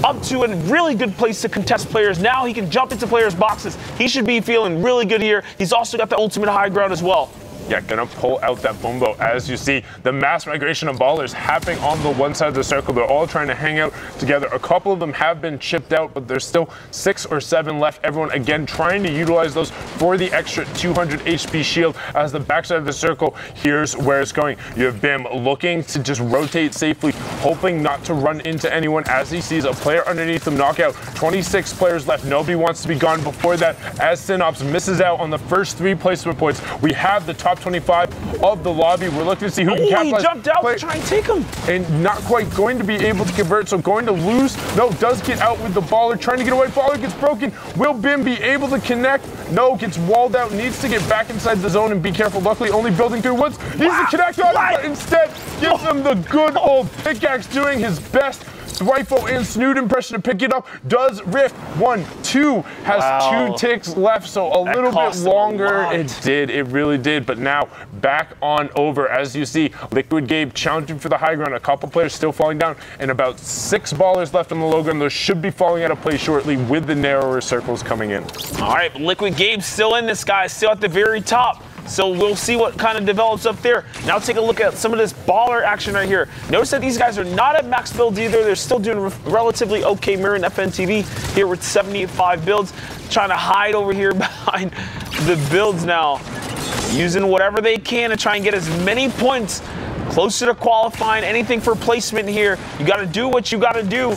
up to a really good place to contest players. Now he can jump into players' boxes. He should be feeling really good here. He's also got the ultimate high ground as well. Yeah, gonna pull out that boom bow. As you see, the mass migration of ballers happening on the one side of the circle. They're all trying to hang out together. A couple of them have been chipped out, but there's still 6 or 7 left. Everyone, again, trying to utilize those for the extra 200 HP shield. As the backside of the circle, here's where it's going. You have Bim looking to just rotate safely, hoping not to run into anyone as he sees a player underneath him knockout. 26 players left. Nobody wants to be gone before that, as Synops misses out on the first 3 placement points. We have the top 25 of the lobby. We're looking to see who can capitalize. He jumped out to try and take him. And not quite going to be able to convert, so going to lose. No, does get out with the baller, trying to get away. Baller gets broken. Will Bim be able to connect? No, gets walled out, needs to get back inside the zone and be careful. Luckily, only building through woods. Needs to connect on it, but instead gives him the good old pickaxe, doing his best Rifle and Snoot impression to pick it up. Does Rift 1, 2, has 2 ticks left, so a little bit longer. It did, it really did. But now back on over. As you see, Liquid Gabe challenging for the high ground. A couple players still falling down, and about 6 ballers left on the low ground. Those should be falling out of play shortly with the narrower circles coming in. All right, Liquid Gabe still in this guy, still at the very top. So we'll see what kind of develops up there. Now take a look at some of this baller action right here. Notice that these guys are not at max build either. They're still doing relatively okay. Mirror and FNTV here with 75 builds. Trying to hide over here behind the builds now. Using whatever they can to try and get as many points closer to qualifying. Anything for placement here. You got to do what you got to do.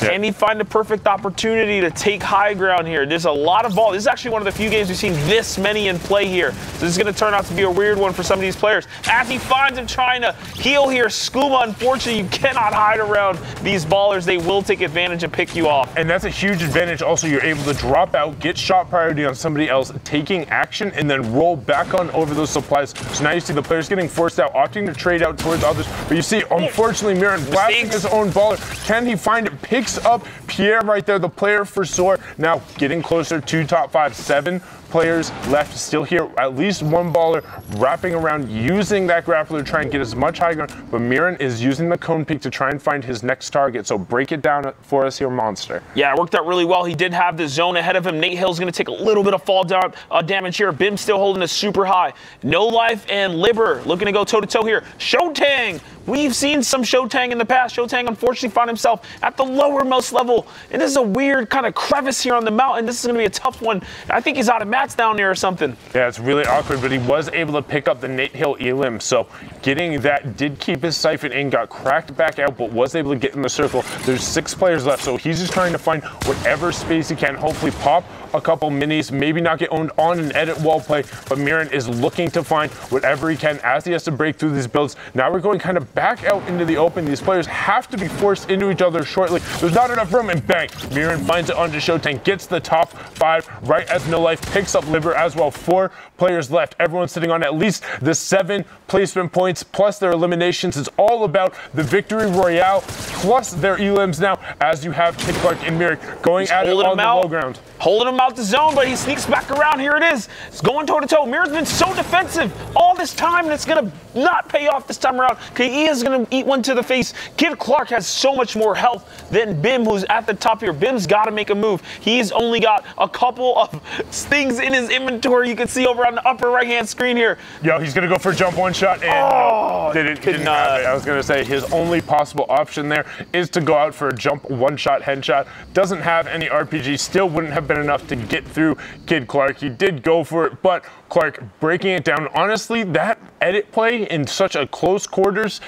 Yeah. And he find the perfect opportunity to take high ground here. There's a lot of ball. This is actually one of the few games we've seen this many in play here. So this is going to turn out to be a weird one for some of these players. As he finds him trying to heal here, Skooma, unfortunately, you cannot hide around these ballers. They will take advantage and pick you off. And that's a huge advantage. Also, you're able to drop out, get shot priority on somebody else, taking action, and then roll back on over those supplies. So now you see the players getting forced out, opting to trade out towards others. But you see, unfortunately, Mirren blasting his own baller. Can he find it? Picks up Pierre right there, the player for Soar. Now getting closer to top 5, 7 players left still here. At least one baller wrapping around, using that grappler to try and get as much high ground. But Mirren is using the cone peak to try and find his next target. So break it down for us here, Monster. Yeah, it worked out really well. He did have the zone ahead of him. Nate Hill's going to take a little bit of fall down damage here. Bim still holding us super high. No Life and Liber looking to go toe-to-toe here. Shotang. We've seen some Shotang in the past. Shotang unfortunately found himself at the lowermost level. And this is a weird kind of crevice here on the mountain. This is going to be a tough one. I think he's out of mats down there or something. Yeah, it's really awkward, but he was able to pick up the Nate Hill Elim. So getting that did keep his siphon in, got cracked back out, but was able to get in the circle. There's 6 players left, so he's just trying to find whatever space he can, hopefully pop a couple minis, maybe not get owned on an edit wall play, but Mirren is looking to find whatever he can as he has to break through these builds. Now we're going kind of back out into the open. These players have to be forced into each other shortly. There's not enough room, and bang, Mirren finds it onto Shotang, gets the top 5 right as No Life picks up Liver as well. 4 players left. Everyone's sitting on at least the 7 placement points plus their eliminations. It's all about the victory royale plus their elims now, as you have Kid Clark and Mirren going at it on the low ground. Holding him out the zone, but he sneaks back around. Here it is. It's going toe-to-toe. Mirror's been so defensive all this time, and it's going to not pay off this time around. He is going to eat one to the face. Kid Clark has so much more health than Bim, who's at the top here. Bim's got to make a move. He's only got a couple of things in his inventory. You can see over on the upper right-hand screen here. Yo, he's going to go for a jump one shot, and didn't have it. I was going to say his only possible option there is to go out for a jump one shot headshot. Doesn't have any RPG, still wouldn't have been enough to get through Kid Clark. He did go for it, but Clark breaking it down. Honestly, that edit play in such a close quarters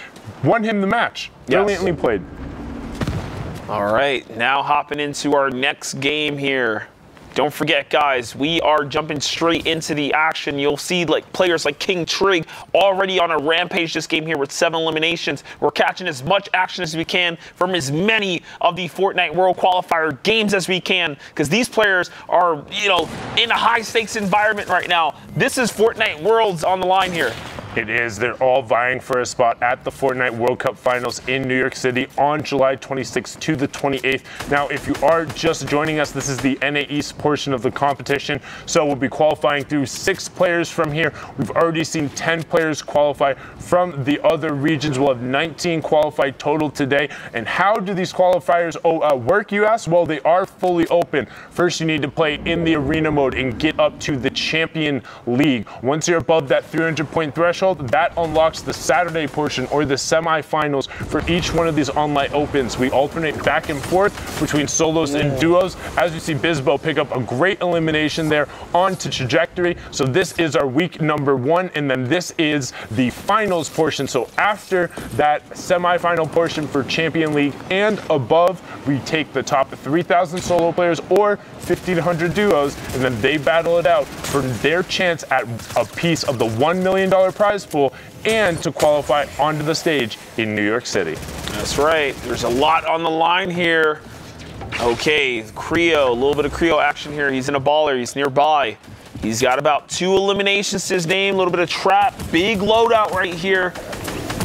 won him the match. Brilliantly played. All right, now hopping into our next game here. Don't forget, guys, we are jumping straight into the action. You'll see players like King Trig already on a rampage this game here with 7 eliminations. We're catching as much action as we can from as many of the Fortnite World Qualifier games as we can, because these players are, in a high-stakes environment right now. This is Fortnite Worlds on the line here. It is. They're all vying for a spot at the Fortnite World Cup Finals in New York City on July 26th to the 28th. Now, if you are just joining us, this is the NA East portion of the competition. So we'll be qualifying through 6 players from here. We've already seen 10 players qualify from the other regions. We'll have 19 qualified total today. And how do these qualifiers work, you ask? Well, they are fully open. First, you need to play in the arena mode and get up to the Champion League. Once you're above that 300-point threshold, that unlocks the Saturday portion or the semifinals for each one of these online opens. We alternate back and forth between solos and duos. As you see Bizbo pick up a great elimination there onto Trajectory. So this is our week number 1, and then this is the finals portion. So after that semifinal portion for Champion League and above, we take the top 3,000 solo players or 1,500 duos, and then they battle it out for their chance at a piece of the $1 million prize pool and to qualify onto the stage in New York City. That's right. There's a lot on the line here. Okay, Creo, a little bit of Creo action here. He's in a baller. He's nearby. He's got about 2 eliminations to his name. A little bit of trap. Big loadout right here.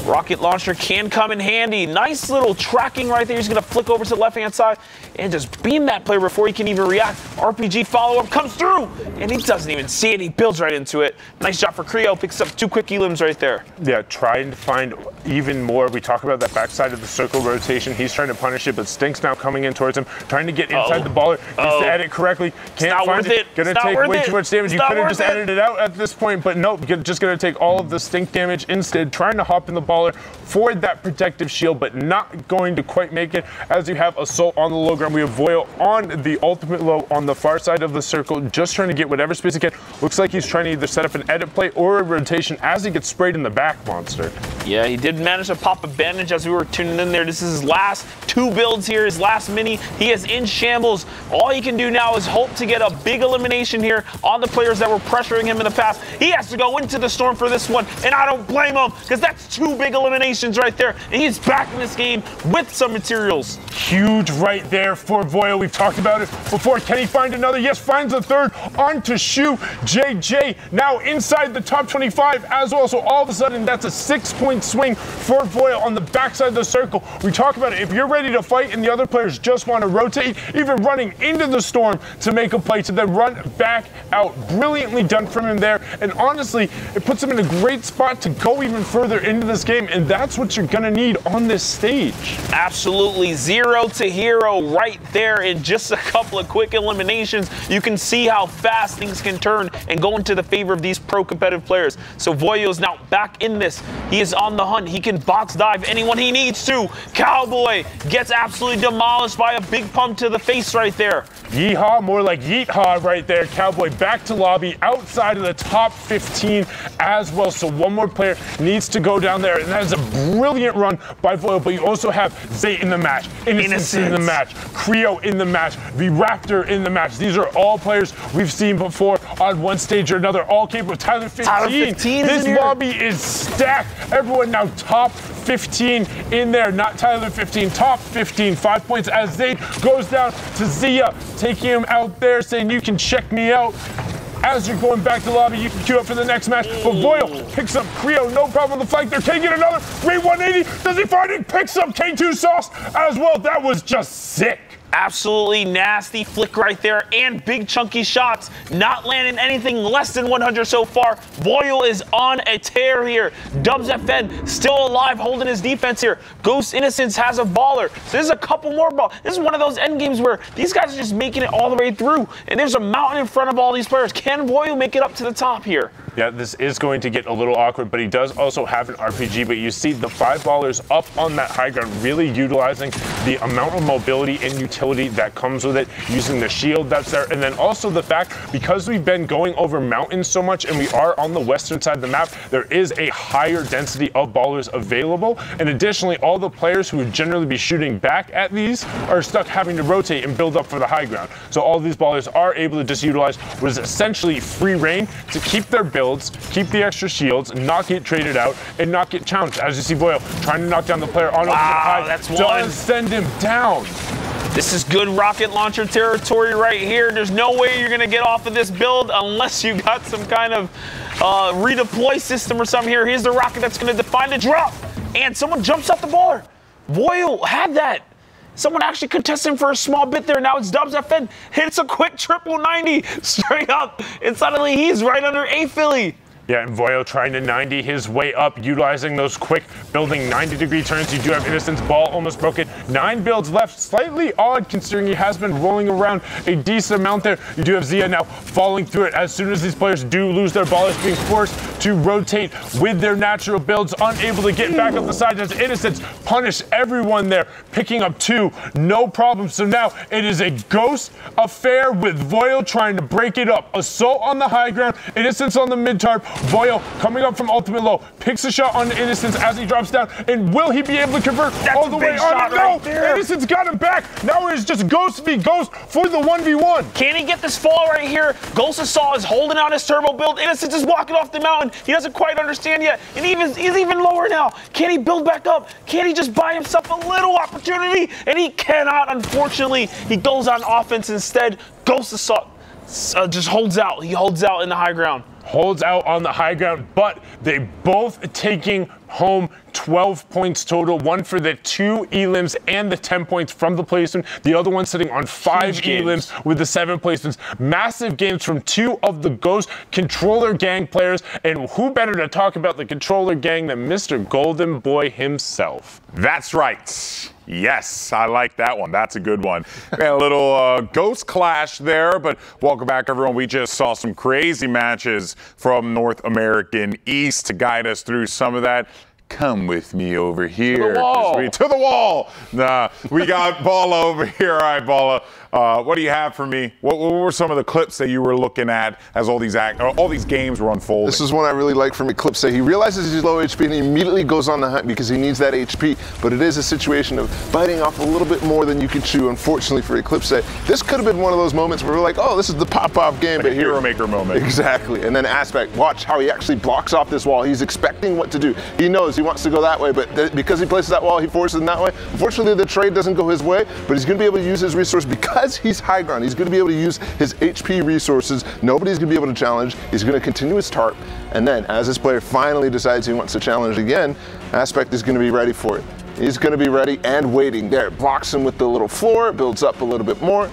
Rocket launcher can come in handy. Nice little tracking right there. He's going to flick over to the left-hand side and just beam that player before he can even react. RPG follow-up comes through, and he doesn't even see it. He builds right into it. Nice job for Creo. Picks up 2 quick elims right there. Yeah, trying to find even more. We talk about that backside of the circle rotation. He's trying to punish it, but Stink's now coming in towards him, trying to get inside the baller. Gets to edit correctly. Can't find it. Gonna take way too much damage. You could have just edited it out at this point, but nope. Just gonna take all of the Stink damage instead. Trying to hop in the baller for that protective shield, but not going to quite make it, as you have Assault on the low ground. We have Voil on the ultimate low on the far side of the circle, just trying to get whatever space he can. Looks like he's trying to either set up an edit play or a rotation as he gets sprayed in the back, Monster. Yeah, he did manage to pop a bandage as we were tuning in there. This is his last 2 builds here, his last mini. He is in shambles. All he can do now is hope to get a big elimination here on the players that were pressuring him in the past. He has to go into the storm for this one, and I don't blame him, because that's 2 big eliminations right there, and he's back in this game with some materials. Huge right there for Voil. We've talked about it before. Can he find another? Yes, finds a third onto Shu. JJ now inside the top 25 as well. So all of a sudden, that's a 6-point swing for Voil on the backside of the circle. We talk about it. If you're ready to fight and the other players just want to rotate, even running into the storm to make a play to then run back out. Brilliantly done from him there. And honestly, it puts him in a great spot to go even further into this game. And that's what you're going to need on this stage. Absolutely. 0 to hero right there in just a couple of quick eliminations. You can see how fast things can turn and go into the favor of these pro competitive players. So Voyo is now back in this. He is on the hunt. He can box dive anyone he needs to. Cowboy gets absolutely demolished by a big pump to the face right there. Yeehaw, more like yeet-haw right there. Cowboy back to lobby, outside of the top 15 as well. So one more player needs to go down there, and that is a brilliant run by Voil. But you also have Zay in the match, Innocence in the match, Creo in the match, the Raptor in the match. These are all players we've seen before on one stage or another, all capable. Tyler 15. Tyler 15 this lobby is stacked. Everyone now top 15 in there, not Tyler 15, top 15, 5 points as Zay goes down to Zia, taking him out there, saying you can check me out. As you're going back to the lobby, you can queue up for the next match. But Voil picks up Creo, no problem with the flank there. Can he get another great 180? Does he find it? Picks up K2 Sauce as well. That was just sick. Absolutely nasty flick right there, and big chunky shots. Not landing anything less than 100 so far. Boyle is on a tear here. Dubs FN still alive, holding his defense here. Ghost Innocence has a baller. So there's a couple more balls. This is one of those end games where these guys are just making it all the way through, and there's a mountain in front of all these players. Can Boyle make it up to the top here? Yeah, this is going to get a little awkward, but he does also have an RPG. But you see the 5 ballers up on that high ground, really utilizing the amount of mobility and utility that comes with it, using the shield that's there. And then also the fact, because we've been going over mountains so much and we are on the western side of the map, there is a higher density of ballers available. And additionally, all the players who would generally be shooting back at these are stuck having to rotate and build up for the high ground. So all these ballers are able to just utilize what is essentially free reign to keep their builds, keep the extra shields, not get traded out, and not get challenged. As you see Boyle trying to knock down the player on high, that's does send him down. This is good rocket launcher territory right here. There's no way you're gonna get off of this build unless you got some kind of redeploy system or something here. Here's the rocket that's gonna define the drop. And someone jumps off the baller. Boyle had that. Someone actually contested him for a small bit there. Now it's Dubs FN. Hits a quick triple 90 straight up. And suddenly he's right under A Philly. Yeah, and Voyo trying to 90 his way up, utilizing those quick building 90-degree turns. You do have Innocence, ball almost broken. 9 builds left, slightly odd considering he has been rolling around a decent amount there. You do have Zia now falling through it as soon as these players do lose their ballers, being forced to rotate with their natural builds, unable to get back up the side as Innocence punish everyone there, picking up 2, no problem. So now it is a ghost affair with Voyo trying to break it up. Assault on the high ground, Innocence on the mid-tarp. Voyo coming up from ultimate low, picks a shot on Innocence as he drops down, and will he be able to convert all the way on? No, Innocence got him back. Now it is just Ghost v Ghost for the 1v1. Can he get this fall right here? Ghost Assault is holding out his turbo build. Innocence is walking off the mountain. He doesn't quite understand yet, and he's even lower now. Can he build back up? Can he just buy himself a little opportunity? And he cannot, unfortunately. He goes on offense instead. Ghost Assault just holds out. He holds out in the high ground. Holds out on the high ground, but they both taking home 12 points total, one for the 2 elims and the 10 points from the placement, the other one sitting on 5 elims with the 7 placements. Massive games from 2 of the Ghost Controller Gang players, and who better to talk about the Controller Gang than Mr. Golden Boy himself? That's right. Yes, I like that one. That's a good one. We had a little Ghost clash there, but welcome back, everyone. We just saw some crazy matches from North American East to guide us through some of that. Come with me over here. To the wall. To the wall. Nah, we got Balla over here. All right, Balla. What do you have for me? What were some of the clips that you were looking at as all these games were unfolding? This is one I really like from Eclipse. He realizes he's low HP and he immediately goes on the hunt because he needs that HP. But it is a situation of biting off a little bit more than you can chew, unfortunately, for Eclipse. This could have been one of those moments where we're like, oh, this is the pop-off game. Like but a hero maker moment. Exactly. And then Aspect, watch how he actually blocks off this wall. He's expecting what to do. He knows he wants to go that way, but because he places that wall, he forces him that way. Unfortunately, the trade doesn't go his way, but he's going to be able to use his resource because he's high ground. He's going to be able to use his HP resources. Nobody's going to be able to challenge. He's going to continue his tarp. And then as this player finally decides he wants to challenge again, Aspect is going to be ready for it. He's going to be ready and waiting. There, blocks him with the little floor, builds up a little bit more,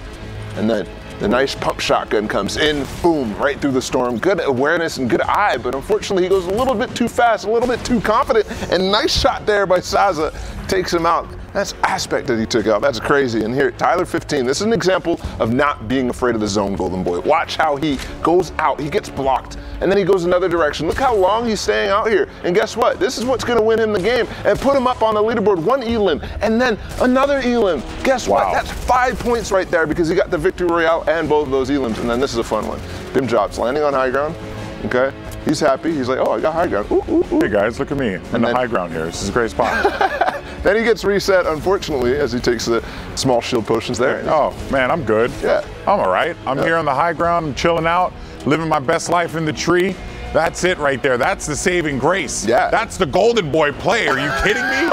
and then the nice pump shotgun comes in, boom, right through the storm. Good awareness and good eye, but unfortunately he goes a little bit too fast, a little bit too confident, and nice shot there by Saza takes him out. That's Aspect that he took out. That's crazy. And here, Tyler 15, this is an example of not being afraid of the zone, Golden Boy. Watch how he goes out. He gets blocked, and then he goes another direction. Look how long he's staying out here. And guess what? This is what's going to win him the game and put him up on the leaderboard. 1 elim, and then another elim. Guess what? That's 5 points right there because he got the victory royale and both of those elims. And then this is a fun one. Bim Jobs landing on high ground. Okay. He's happy. He's like, oh, I got high ground. Ooh, ooh, ooh. Hey guys, look at me. I'm in the high ground here. This is a great spot. Then he gets reset, unfortunately, as he takes the small shield potions there. Oh, man, I'm good. Yeah. I'm all right. I'm here on the high ground. I'm chilling out, living my best life in the tree. That's it right there. That's the saving grace. Yeah. That's the Golden Boy play. Are you kidding me?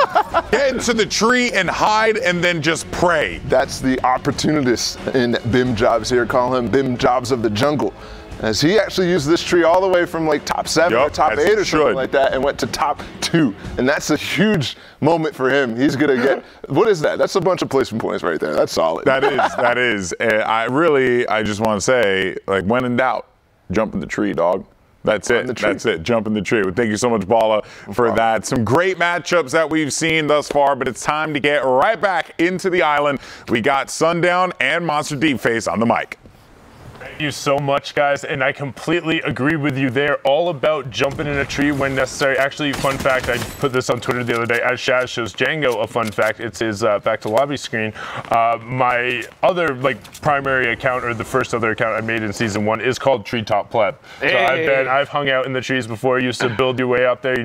Get into the tree and hide and then just pray. That's the opportunist in Bim Jobs here. Call him Bim Jobs of the jungle. As he actually used this tree all the way from like top 7 or top 8 or something like that and went to top 2 2. And that's a huge moment for him. He's going to get, what is that? That's a bunch of placement points right there. That's solid. That is. I just want to say, like, when in doubt, jump in the tree, dog. That's it. That's it. Jump in the tree. Well, thank you so much, Bala, for that. Some great matchups that we've seen thus far, but it's time to get right back into the island. We got Sundown and Monster Deep Face on the mic. Thank you so much, guys, and I completely agree with you there. All about jumping in a tree when necessary. Actually, fun fact, I put this on Twitter the other day. As Shaz shows Django a fun fact, it's his back to lobby screen. My other primary account, or the first other account I made in season 1, is called Treetop Pleb. Hey. So I've hung out in the trees before. Used to build your way up there,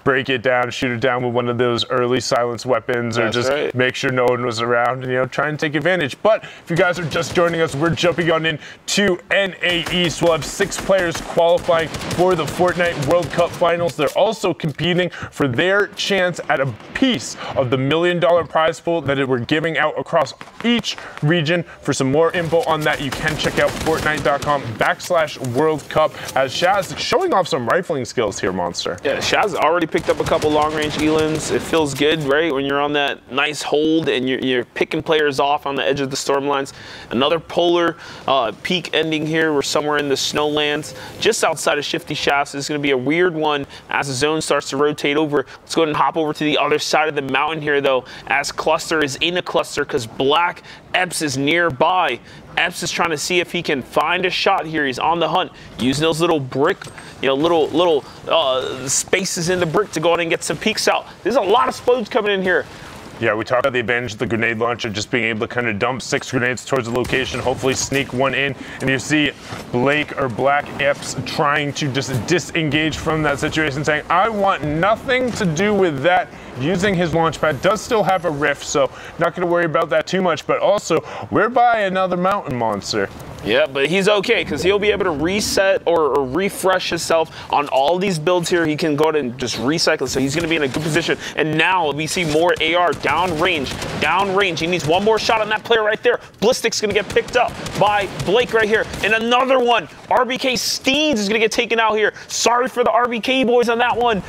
break it down, shoot it down with one of those early silence weapons, or just make sure no one was around, and try and take advantage. But if you guys are just joining us, we're jumping on in to NA East. We'll have 6 players qualifying for the Fortnite World Cup Finals. They're also competing for their chance at a piece of the $1 million prize pool that we're giving out across each region. For some more info on that, you can check out Fortnite.com/World Cup. As Shaz showing off some rifling skills here, Monster. Yeah, Shaz already picked up a couple long-range elims. It feels good, right, when you're on that nice hold and you're picking players off on the edge of the storm lines. Another polar peak ending here. We're somewhere in the snowlands, just outside of Shifty Shafts. It's going to be a weird one as the zone starts to rotate over. Let's go ahead and hop over to the other side of the mountain here, though, as Cluster is in a cluster because Black Epps is nearby. Epps is trying to see if he can find a shot here. He's on the hunt, using those little brick, little spaces in the brick to go ahead and get some peeks out. There's a lot of explodes coming in here. Yeah, we talked about the advantage of the grenade launcher, just being able to kind of dump 6 grenades towards the location, hopefully sneak one in, and you see Blake or Black Epps trying to just disengage from that situation, saying, I want nothing to do with that, using his launch pad. Does still have a rift, so not going to worry about that too much, but also, we're by another mountain monster. Yeah, but he's okay because he'll be able to reset or refresh himself on all these builds here. He can go ahead and just recycle, so he's going to be in a good position. And now we see more AR downrange. He needs one more shot on that player right there. Ballistic's going to get picked up by Blake right here. And another one. RBK Steens is going to get taken out here. Sorry for the RBK boys on that one.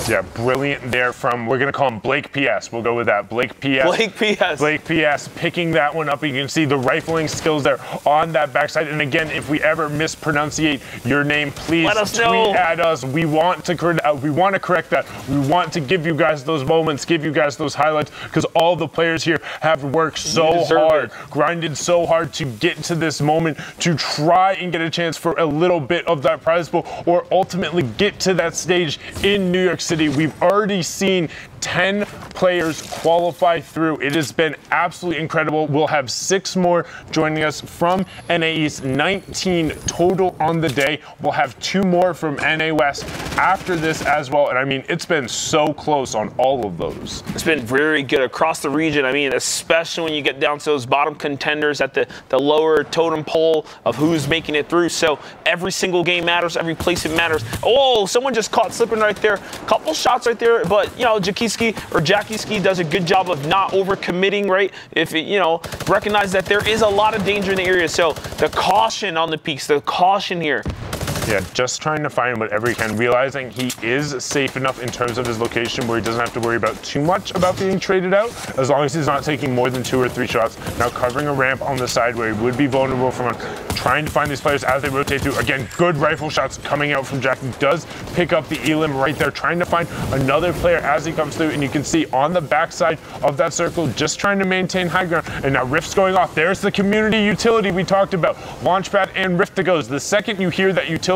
Yeah, brilliant there from, we're going to call him Blake PS. We'll go with that. Blake PS. Blake PS picking that one up. You can see the rifling skills there on that backside. And again, if we ever mispronunciate your name, please let us tweet know. at us. We want to correct that. We want to give you guys those moments, give you guys those highlights, because all the players here have worked so hard, grinded so hard to get to this moment, to try and get a chance for a little bit of that prize pool, or ultimately get to that stage in New York City. We've already seen 10 players qualify through. It has been absolutely incredible. We'll have 6 more joining us from NA East, 19 total on the day. We'll have 2 more from NA West after this as well. And I mean, it's been so close on all of those. It's been very good across the region. I mean, especially when you get down to those bottom contenders at the lower totem pole of who's making it through. So every single game matters, every placement matters. Oh, someone just caught slipping right there. Couple shots right there, but Jackie Ski does a good job of not overcommitting, right? If it, recognize that there is a lot of danger in the area. So the caution on the peaks, the caution here. Yeah, just trying to find whatever he can, realizing he is safe enough in terms of his location where he doesn't have to worry about too much about being traded out, as long as he's not taking more than 2 or 3 shots. Now covering a ramp on the side where he would be vulnerable from trying to find these players as they rotate through. Again, good rifle shots coming out from Jack. He does pick up the elim right there, trying to find another player as he comes through, and you can see on the backside of that circle, just trying to maintain high ground. And now Rift's going off. There's the community utility we talked about. Launchpad and Rift to goes. The second you hear that utility,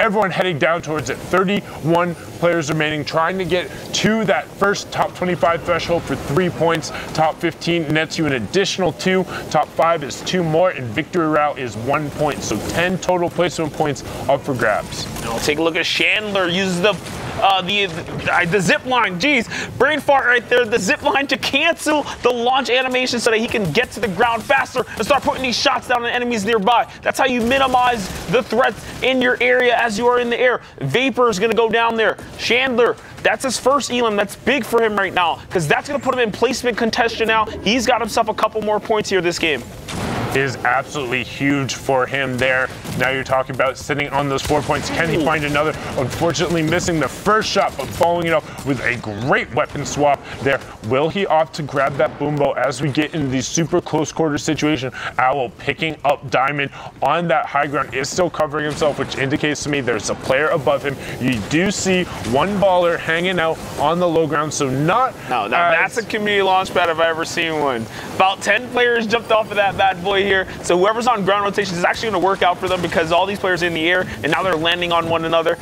everyone heading down towards it. 31 players remaining, trying to get to that first top 25 threshold for 3 points. Top 15 nets you an additional 2. Top 5 is 2 more, and victory route is 1 point. So 10 total placement points up for grabs. Now take a look at Chandler. Uses the zip line. Jeez, brain fart right there. The zip line to cancel the launch animation so that he can get to the ground faster and start putting these shots down on enemies nearby. That's how you minimize the threats in your area as you are in the air. Vapor is going to go down there. Chandler, that's his first elim. That's big for him right now because that's going to put him in placement contention now. He's got himself a couple more points here this game. Is absolutely huge for him there. Now you're talking about sitting on those 4 points. Can he find another? Unfortunately missing the first shot, but following it up with a great weapon swap there. Will he opt to grab that boom bow as we get into the super close quarter situation? Owl picking up Diamond on that high ground, is still covering himself, which indicates to me there's a player above him. You do see one baller hanging out on the low ground, so not. No, that's a community launch pad if I ever seen one. About 10 players jumped off of that bad boy here, so whoever's on ground rotation is actually going to work out for them because all these players are in the air and now they're landing on one another.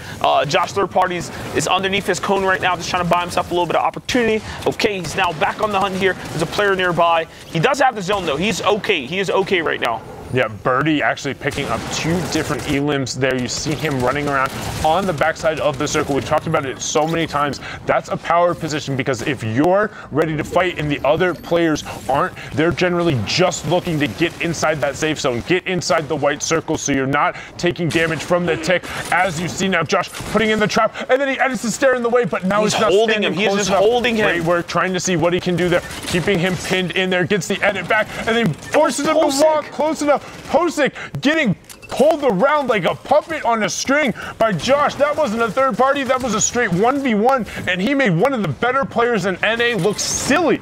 Josh Third Parties is underneath his cone right now, just trying to buy himself a little bit of opportunity. Okay, he's now back on the hunt here. There's a player nearby. He does have the zone though. He's okay. He is okay right now. Yeah, Birdie actually picking up 2 different elims there. You see him running around on the backside of the circle. We've talked about it so many times. That's a power position because if you're ready to fight and the other players aren't, they're generally just looking to get inside that safe zone, get inside the white circle so you're not taking damage from the tick. As you see now, Josh putting in the trap, and then he edits the stare in the way, but now he's not holding him. He's just holding him. Great work trying to see what he can do there, keeping him pinned in there, gets the edit back, and then forces him to walk close enough. Posick getting pulled around like a puppet on a string by Josh. That wasn't a third party, that was a straight 1v1, and he made one of the better players in NA look silly.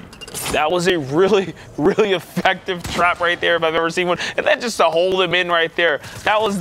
That was a really, really effective trap right there if I've ever seen one. And then just to hold him in right there. That was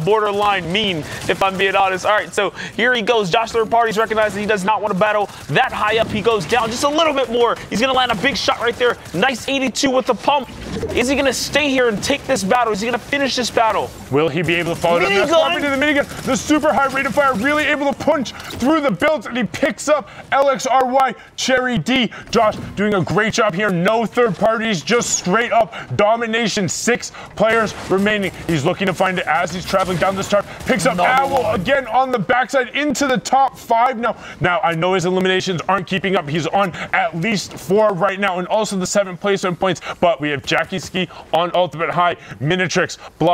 borderline mean, if I'm being honest. All right, so here he goes. Josh Third Parties recognizes he does not want to battle that high up. He goes down just a little bit more. He's going to land a big shot right there. Nice 82 with the pump. Is he going to stay here and take this battle? Is he going to finish this battle? Will he be able to follow it up? That's swapping to the minigun. The super high rate of fire, really able to punch through the builds, and he picks up LXRY Cherry D. Josh doing a great job here. No third parties, just straight up domination. 6 players remaining. He's looking to find it as he's traveling down this start. Picks up Owl again on the backside into the top 5 now. Now, I know his eliminations aren't keeping up. He's on at least 4 right now, and also the 7 placement points, but we have Jackie Ski on ultimate high. Minatrix, Bluff